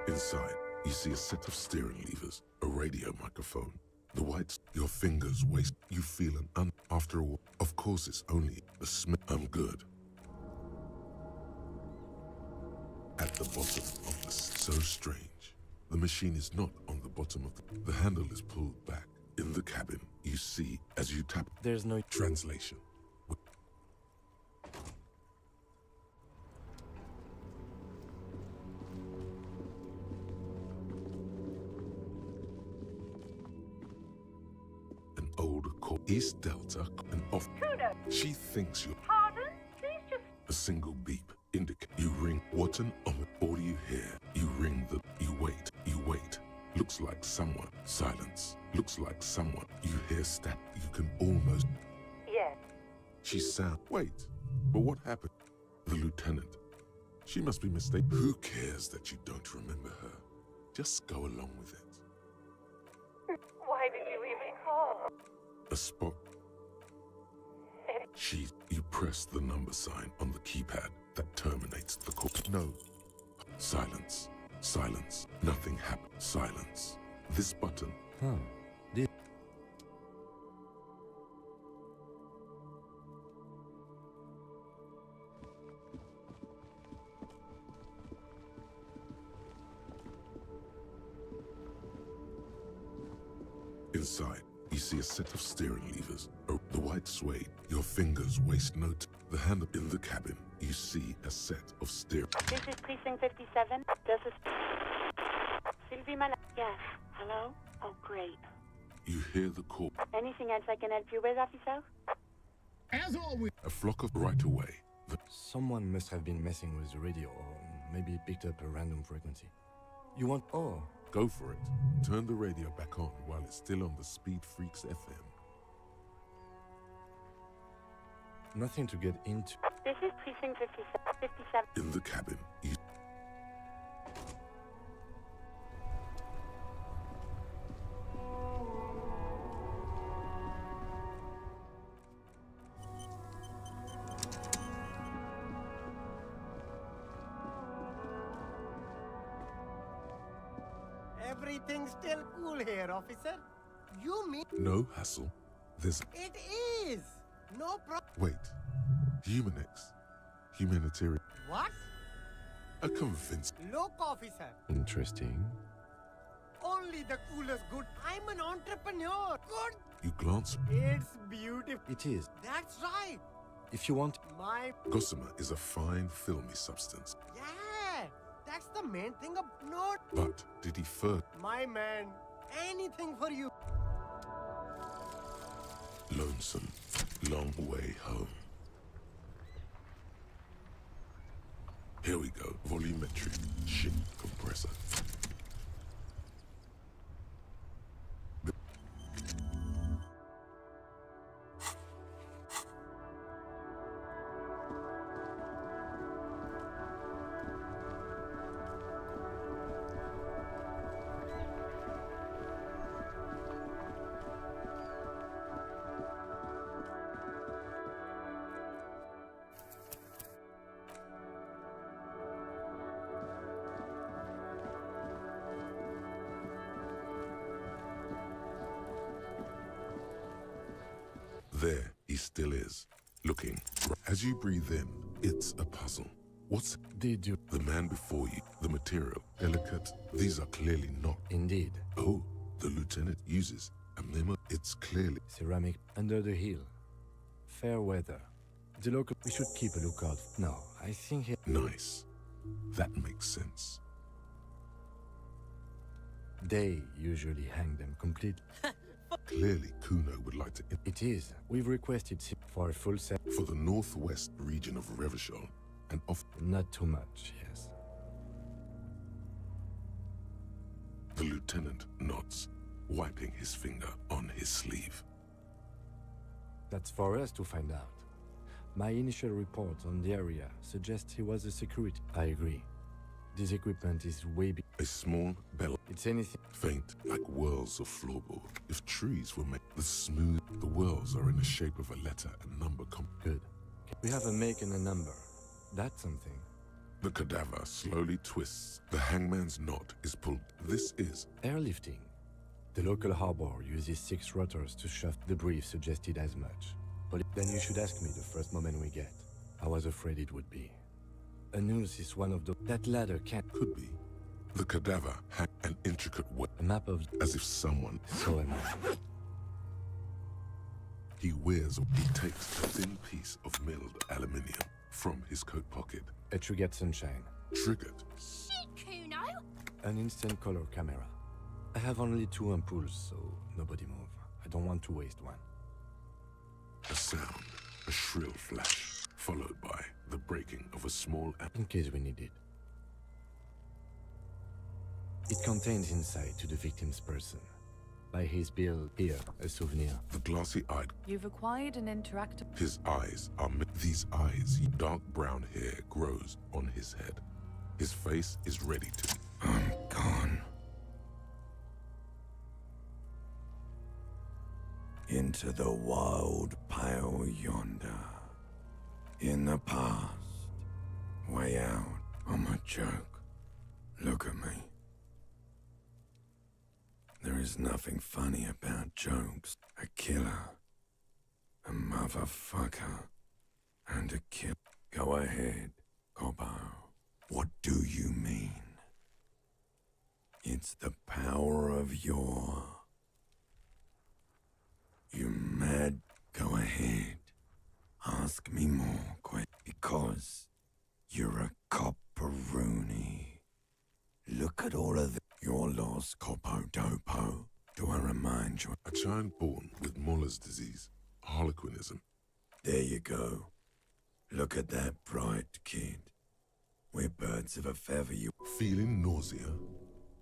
Inside, you see a set of steering levers, a radio microphone. The whites, your fingers waste. You feel after all. Of course, it's only a smell. I'm good. At the bottom of the so strange. The machine is not on the bottom of the handle is pulled back. In the cabin, you see as you tap. There's no translation. An old East Delta and off. She thinks you're. Pardon? Please just. A single beep indicate you ring. What an all you hear. You ring the. You wait. You wait. Looks like someone. Silence. Looks like someone. You hear stat. You can almost. Yes. She sound. Wait. But what happened? The lieutenant. She must be mistaken. Who cares that you don't remember her? Just go along with it. Why did you even call? A spot. You press the number sign on the keypad that terminates the call. No. Silence. Silence. Nothing happened. Silence. This button. Huh. Inside, you see a set of steering levers. The white suede. Your fingers waste no time. The handle in the cabin. You see a set of steering. This is Precinct 57. This is Sylvie Mal. Yes. Hello? Oh, great. You hear the call. Anything else I can help you with, officer? As always. A flock of right away. Someone must have been messing with the radio, or maybe picked up a random frequency. You want... Oh. Go for it. Turn the radio back on while it's still on the Speed Freaks FM. Nothing to get into. This is Precinct 57. In the cabin, you... Everything's still cool here, officer. You mean... No hassle. There's... It is! No problem. Wait. Humanex. Humanitarian. What? A convinced... Look, officer. Interesting. Only the coolest good. I'm an entrepreneur. Good. You glance... It's beautiful. It is. That's right. If you want... My... Gossamer is a fine, filmy substance. Yeah! That's the main thing of... No... But did he first... My man. Anything for you. Lonesome. Long way home. Here we go. Volumetric. Ship compressor. There he still is, looking. As you breathe in, it's a puzzle. What's they do? The man before you, the material, delicate. These are clearly not. Indeed. Oh, the lieutenant uses a memo. It's clearly ceramic under the hill. Fair weather. The local. We should keep a lookout. No, I think he... Nice. That makes sense. They usually hang them completely. Clearly, Kuno would like to... It is. We've requested for a full set... For the northwest region of Revachol, and off... Not too much, yes. The lieutenant nods, wiping his finger on his sleeve. That's for us to find out. My initial report on the area suggests he was a security. I agree. This equipment is way big. A small bell. It's anything. Faint, like whirls of floorboard. If trees were made, the smooth, the whirls are in the shape of a letter and number. Good. We have a make and a number. That's something. The cadaver slowly twists. The hangman's knot is pulled. This is airlifting. The local harbor uses 6 rotors to shove debris if suggested as much. But then you should ask me the first moment we get. I was afraid it would be. A noose is one of the... That ladder can't... Could be. The cadaver had an intricate web. A map of... As if someone... So am I. He takes a thin piece of milled aluminium from his coat pocket. A triggered sunshine. Triggered. Shit, Kuno! An instant color camera. I have only 2 ampoules, so nobody move. I don't want to waste one. A sound, a shrill flash, followed by the breaking of a small... In case we need it. It contains insight to the victim's person. By his build, here, a souvenir. The glassy-eyed... You've acquired an interactive... His eyes are... These eyes, dark brown hair grows on his head. His face is ready to... I'm gone. Into the wild pale yonder. In the past. Way out. I'm a joke. Look at me. There is nothing funny about jokes. A killer. A motherfucker. And a kill. Go ahead, Cobbo. What do you mean? It's the power of your... You mad? Go ahead. Ask me more quick. Because you're a copperoonie. Look at all of the... You're lost, Coppo-Dopo. Do I remind you? A child born with Muller's disease, harlequinism. There you go. Look at that bright kid. We're birds of a feather, you... Feeling nausea?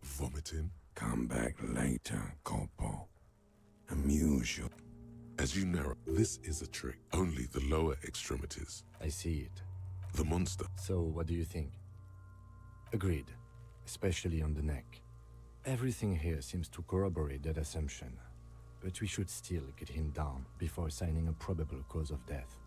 Vomiting? Come back later, Coppo. Amuse you. As you narrow, this is a trick. Only the lower extremities. I see it. The monster. So, what do you think? Agreed. Especially on the neck. Everything here seems to corroborate that assumption. But we should still get him down before assigning a probable cause of death.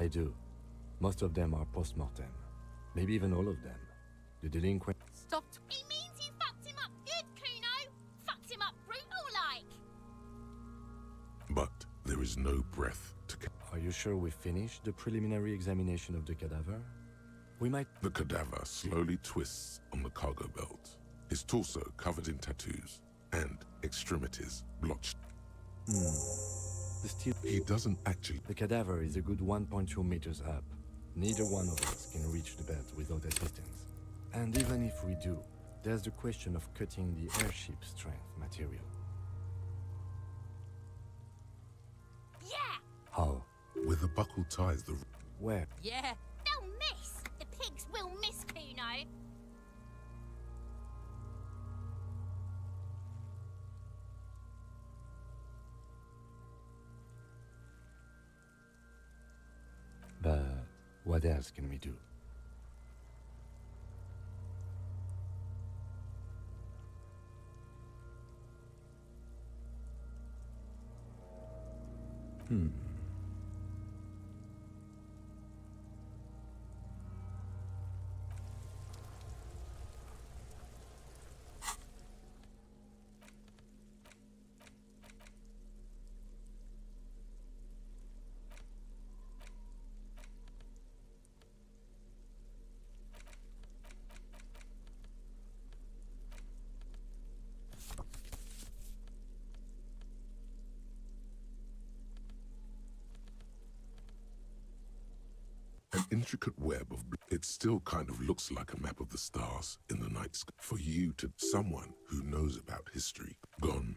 I do. Most of them are post-mortem. Maybe even all of them. The delinquent... Stop. He means you fucked him up good, Kuno. Fucked him up brutal like. But there is no breath to... Are you sure we finished the preliminary examination of the cadaver? We might... The cadaver slowly twists on the cargo belt, his torso covered in tattoos, and extremities blotched. The steel... He doesn't actually... The cadaver is a good 1.2 meters up. Neither one of us can reach the belt without assistance. And even if we do, there's the question of cutting the airship strength material. Yeah! How? With the buckle ties the... Where? Yeah! They'll miss! The pigs will miss, Kuno! But what else can we do? An intricate web of... It still kind of looks like a map of the stars in the night sky. For you to... Someone who knows about history. Gone.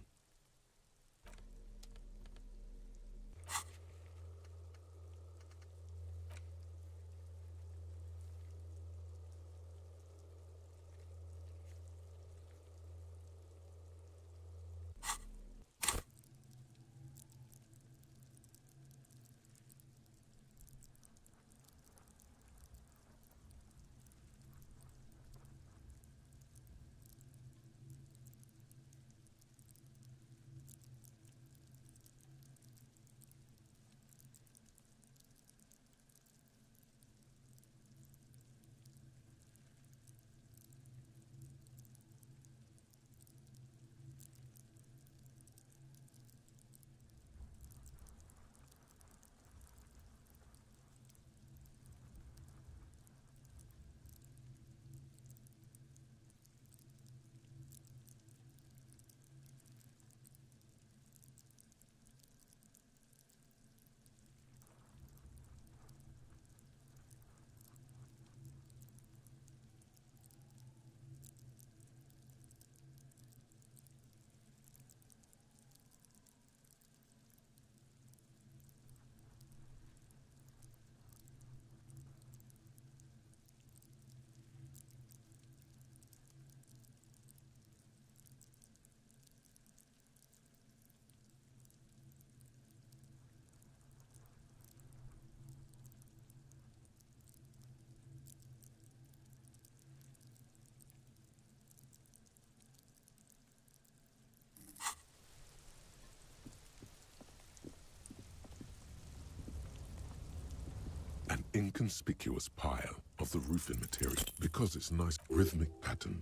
An inconspicuous pile of the roofing material, because its nice rhythmic pattern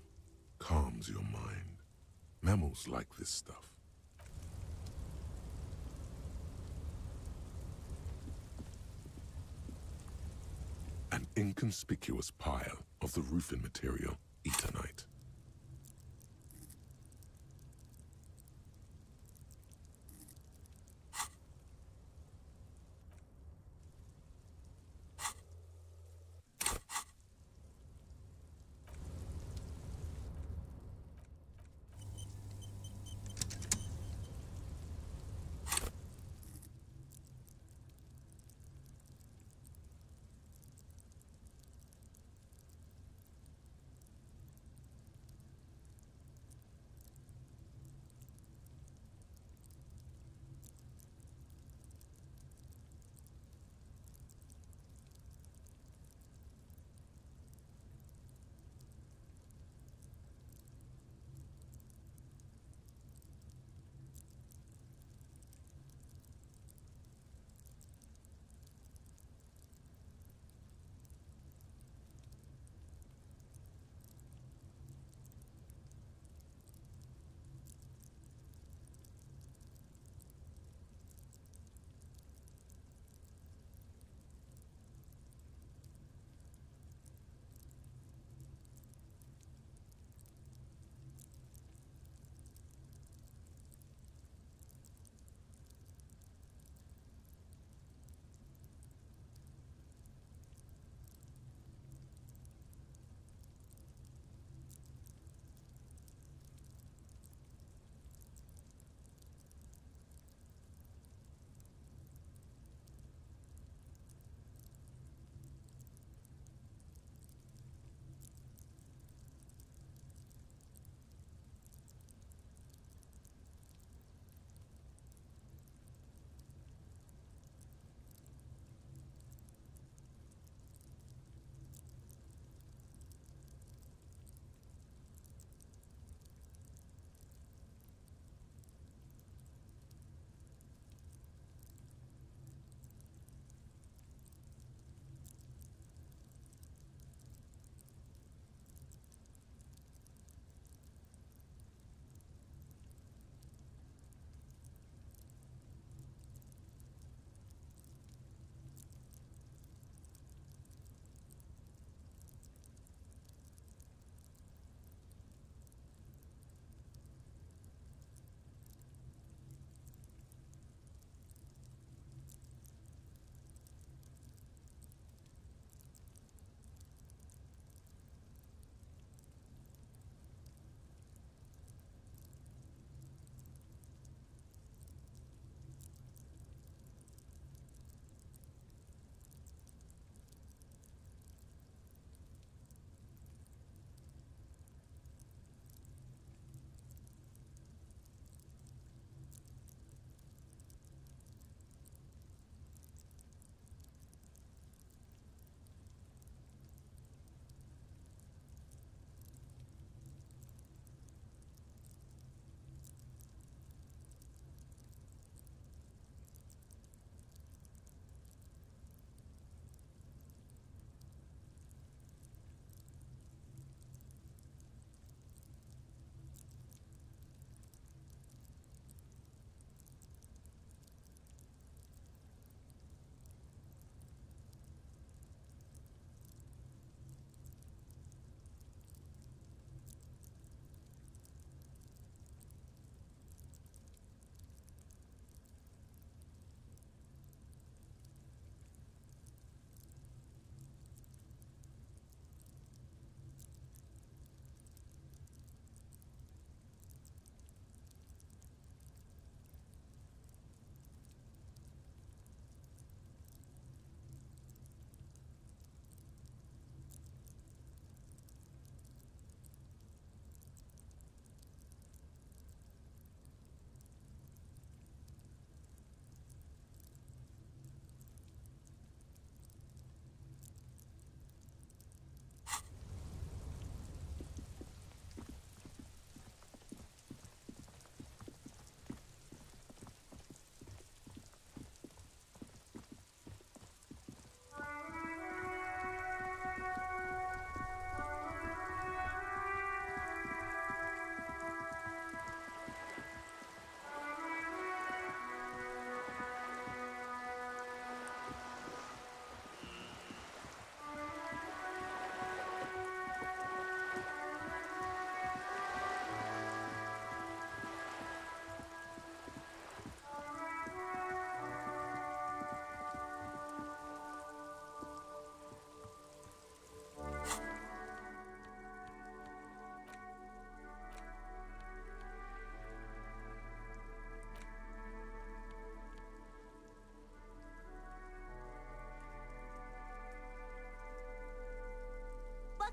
calms your mind. Mammals like this stuff. An inconspicuous pile of the roofing material, eternite.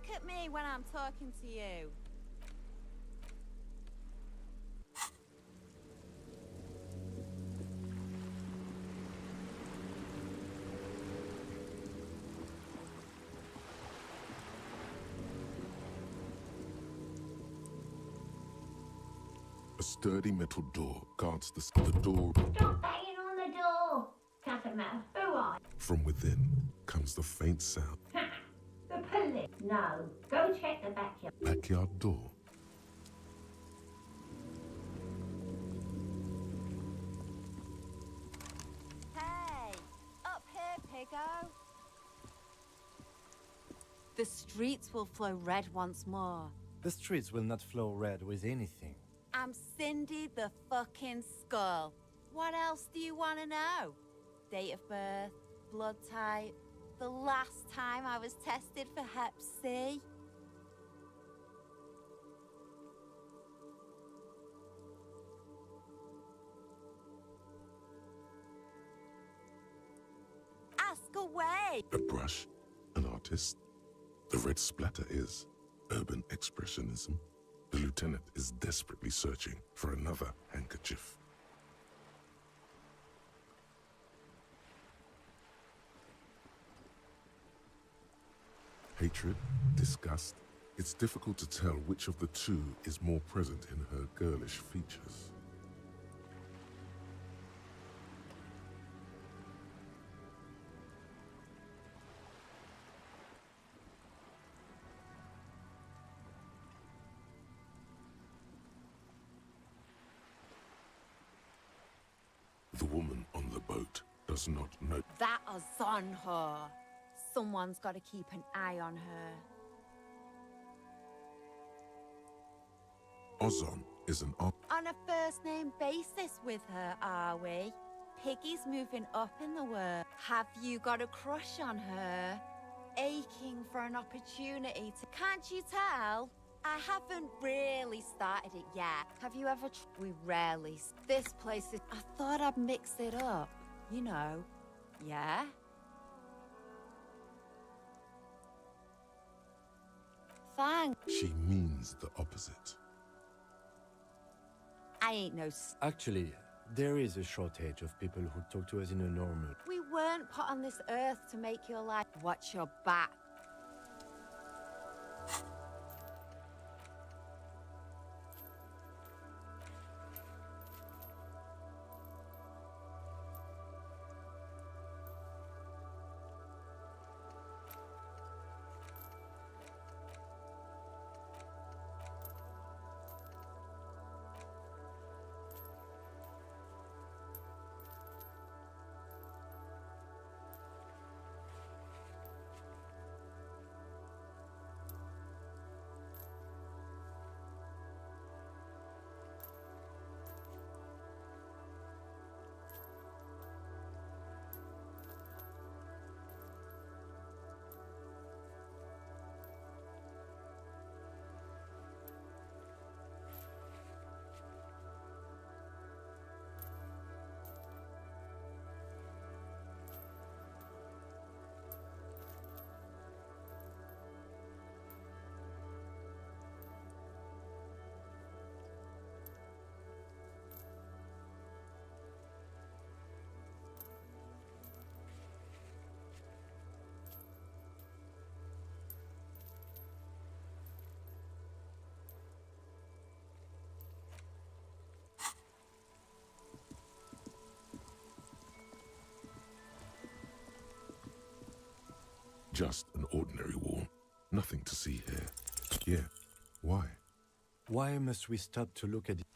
look at me when I'm talking to you. A sturdy metal door guards the door. Stop banging on the door! Customer, who are you? From within comes the faint sound. The police. No, go check the backyard. Backyard door. Hey, up here, Piggo. The streets will flow red once more. The streets will not flow red with anything. I'm Cindy the fucking Skull. What else do you want to know? Date of birth, blood type, the last time I was tested for Hep C. Ask away. A brush, an artist. The red splatter is urban expressionism. The lieutenant is desperately searching for another handkerchief. Hatred, disgust. It's difficult to tell which of the two is more present in her girlish features. The woman on the boat does not know. That is on her. Someone's got to keep an eye on her. Ozon is an op. On a first-name basis with her, are we? Piggy's moving up in the world. Have you got a crush on her? Aching for an opportunity to... Can't you tell? I haven't really started it yet. Have you ever... We rarely... This place is... I thought I'd mix it up. You know. Yeah? Thanks. She means the opposite. I ain't no... Actually, there is a shortage of people who talk to us in a normal... We weren't put on this earth to make your life... Watch your back. Just an ordinary wall. Nothing to see here. Yeah. Why? Why must we stop to look at it?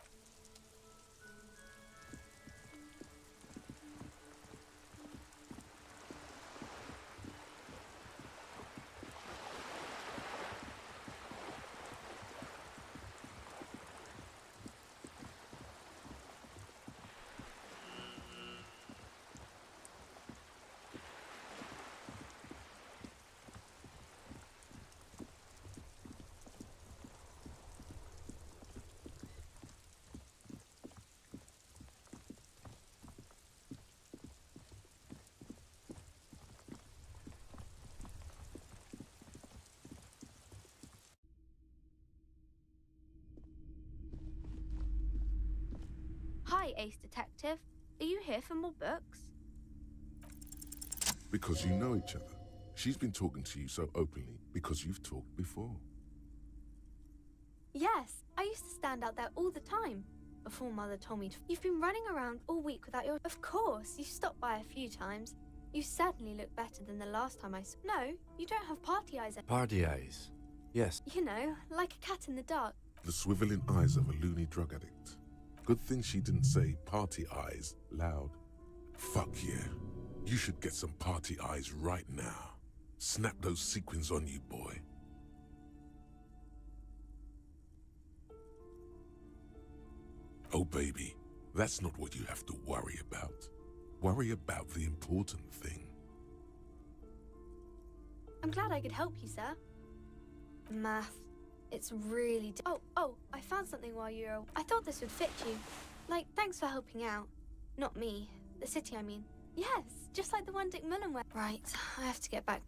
Hi, Ace Detective. Are you here for more books? Because you know each other. She's been talking to you so openly because you've talked before. Yes, I used to stand out there all the time. Before Mother told me to. You've been running around all week without your. Of course, you've stopped by a few times. You certainly look better than the last time I saw. No, you don't have party eyes. Party eyes. Yes. You know, like a cat in the dark. The swiveling eyes of a loony drug addict. Good thing she didn't say party eyes loud. Fuck yeah. You should get some party eyes right now. Snap those sequins on you, boy. Oh, baby, that's not what you have to worry about. Worry about the important thing. I'm glad I could help you, sir. Math. It's really... Oh, I found something while you were... I thought this would fit you. Like, thanks for helping out. Not me. The city, I mean. Yes, just like the one Dick Mullen went. Right, I have to get back.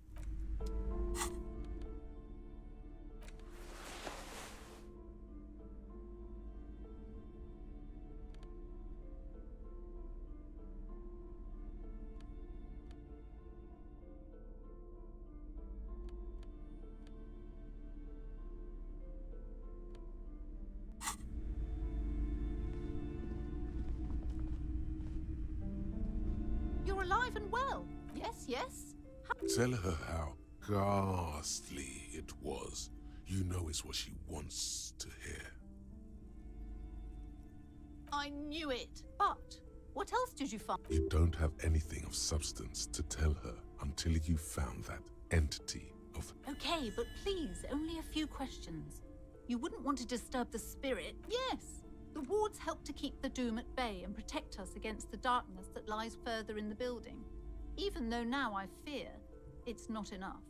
You're alive and well. Yes. Tell her how ghastly it was. You know it's what she wants to hear. I knew it. But what else did you find? You don't have anything of substance to tell her until you found that entity of... Okay, but please, only a few questions. You wouldn't want to disturb the spirit. Yes. The wards help to keep the doom at bay and protect us against the darkness that lies further in the building. Even though now I fear it's not enough.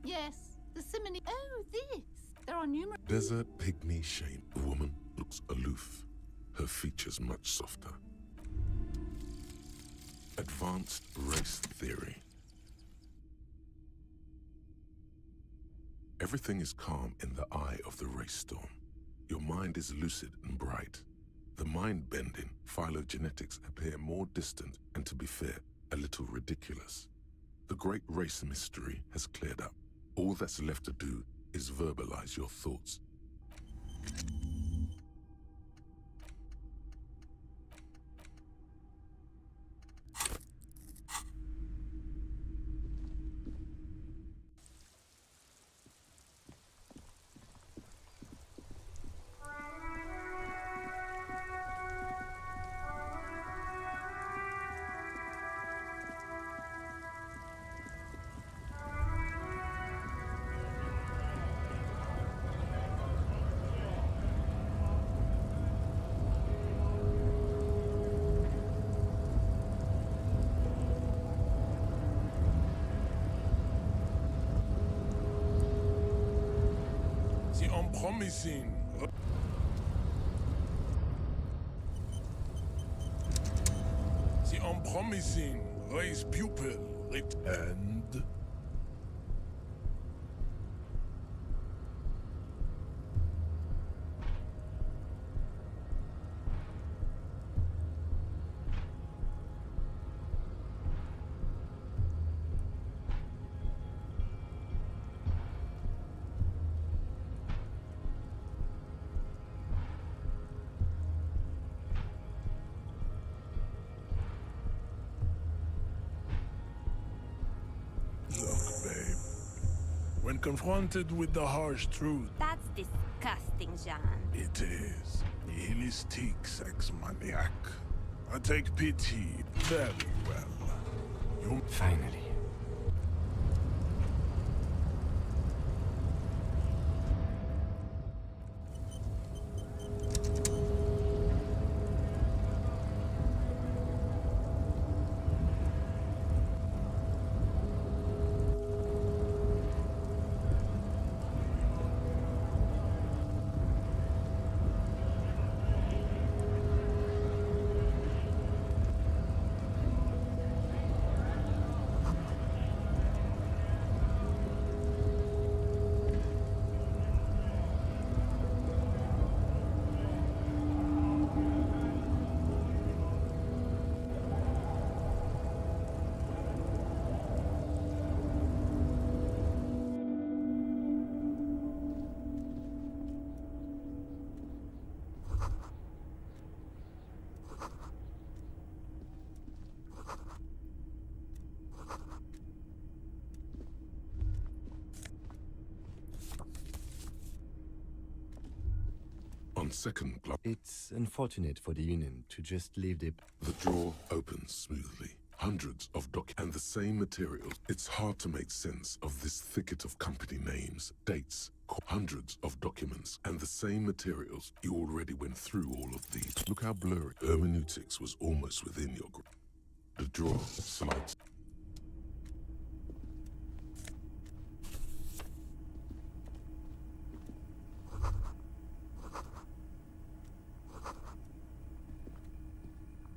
Yes, the simony... Oh, this! There are numerous... Desert pygmy shame. The woman looks aloof. Her features much softer. Advanced race theory. Everything is calm in the eye of the race storm. Your mind is lucid and bright. The mind-bending phylogenetics appear more distant and, to be fair, a little ridiculous. The great race mystery has cleared up. All that's left to do is verbalize your thoughts. Promising. The unpromising race pupil and when confronted with the harsh truth. That's disgusting, Jean. It is. Nihilistic sex maniac. I take pity very well. You... Finally. On second glance, It's unfortunate for the Union to just leave the... the drawer opens smoothly. Hundreds of and the same materials. It's hard to make sense of this thicket of company names, dates, hundreds of documents, and the same materials. You already went through all of these. Look how blurry. Hermeneutics was almost within your grip. The drawer slides.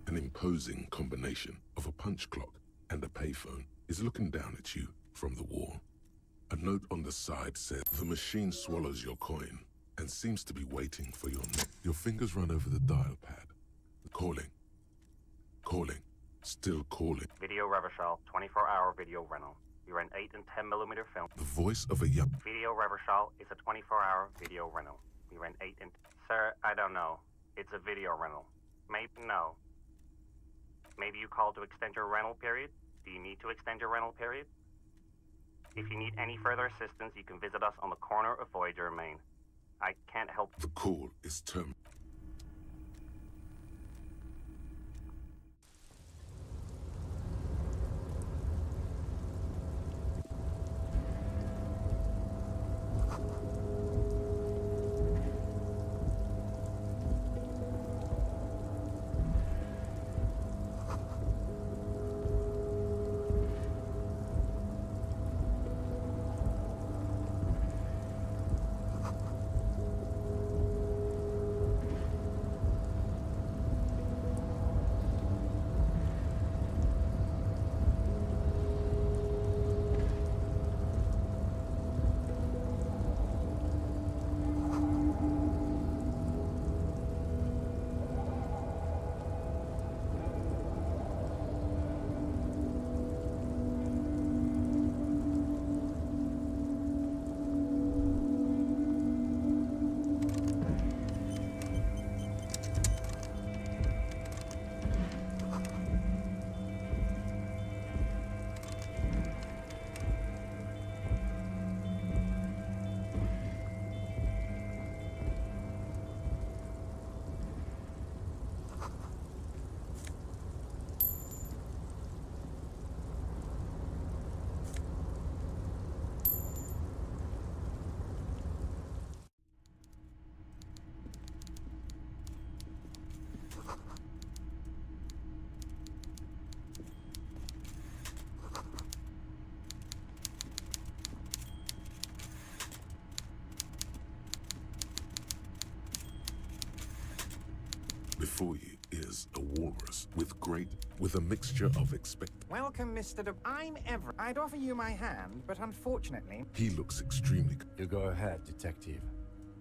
An imposing combination of a punch clock and a payphone is looking down at you from the wall. A note on the side says, "The machine swallows your coin and seems to be waiting for your neck." Your fingers run over the dial pad. Calling. Calling. Still calling. Video Revershal, 24-hour video rental. We rent 8 and 10mm film. The voice of a young... Video Revershal is a 24-hour video rental. We rent 8 and... Sir, I don't know. It's a video rental. Maybe no. Maybe you called to extend your rental period? Do you need to extend your rental period? If you need any further assistance, you can visit us on the corner of Voyager and Main. I can't help... The call is terminated. Before you is a walrus with a mixture of Welcome, Mr. I'm Everett. I'd offer you my hand, but unfortunately... He looks extremely... You go ahead, detective.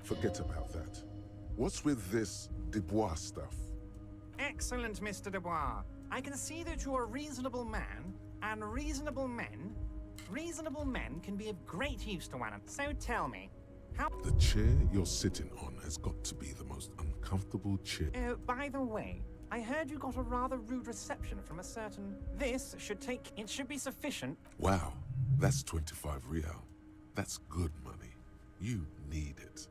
Forget about that. What's with this Dubois stuff? Excellent, Mr. Dubois. I can see that you're a reasonable man, and reasonable men can be of great use to one another. So tell me, how... The chair you're sitting on has got to be the most uncomfortable chair. Oh, by the way, I heard you got a rather rude reception from a certain... This should take... It should be sufficient. Wow, that's 25 real. That's good money. You need it.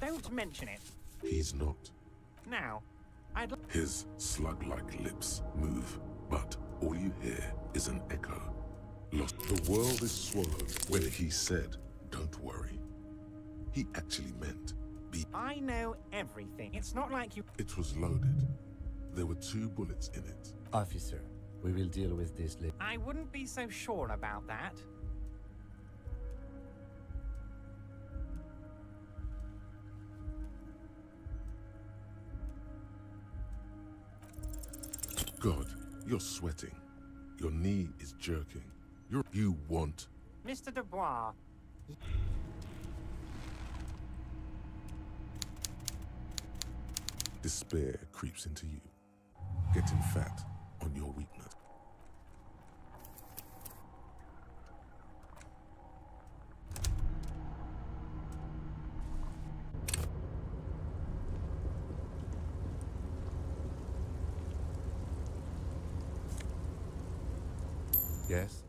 Don't mention it. He's not. Now, His slug-like lips move, but all you hear is an echo. Lost. The world is swallowed when he said, "Don't worry." He actually meant, be. I know everything. It's not like you... It was loaded. There were 2 bullets in it. Officer, we will deal with this later. I wouldn't be so sure about that. God, you're sweating. Your knee is jerking. You want... Mr. Dubois. Despair creeps into you, getting fat on your weakness. Yes?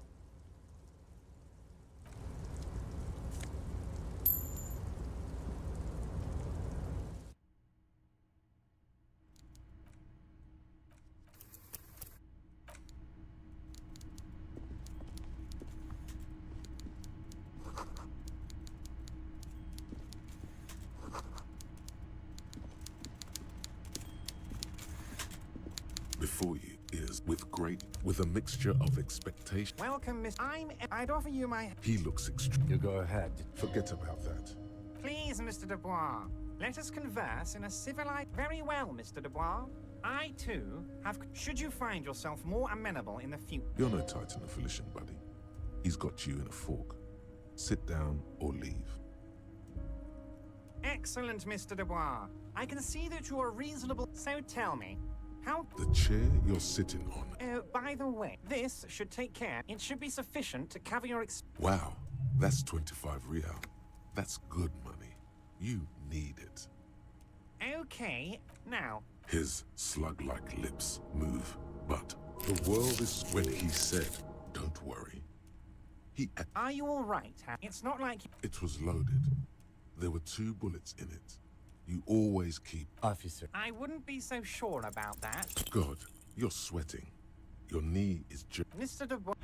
before you is with a mixture of expectation. Welcome, Miss. I'd offer you my. He looks extreme. You go ahead. Forget about that. Please, Mr. Dubois. Let us converse in a civilized. Very well, Mr. Dubois. I too have. Should you find yourself more amenable in the future? You're no Titan of Volition, buddy. He's got you in a fork. Sit down or leave. Excellent, Mr. Dubois. I can see that you are reasonable. So tell me, how? The chair you're sitting on. Oh, by the way, this should take care. It should be sufficient to cover your Wow, that's 25 real. That's good money. You need it. Okay, now. His slug-like lips move, but the world is when he said, "Don't worry." Are you all right? It's not like It was loaded. There were 2 bullets in it. You always keep... Officer. I wouldn't be so sure about that. God, you're sweating. Your knee is Mr. Dubois.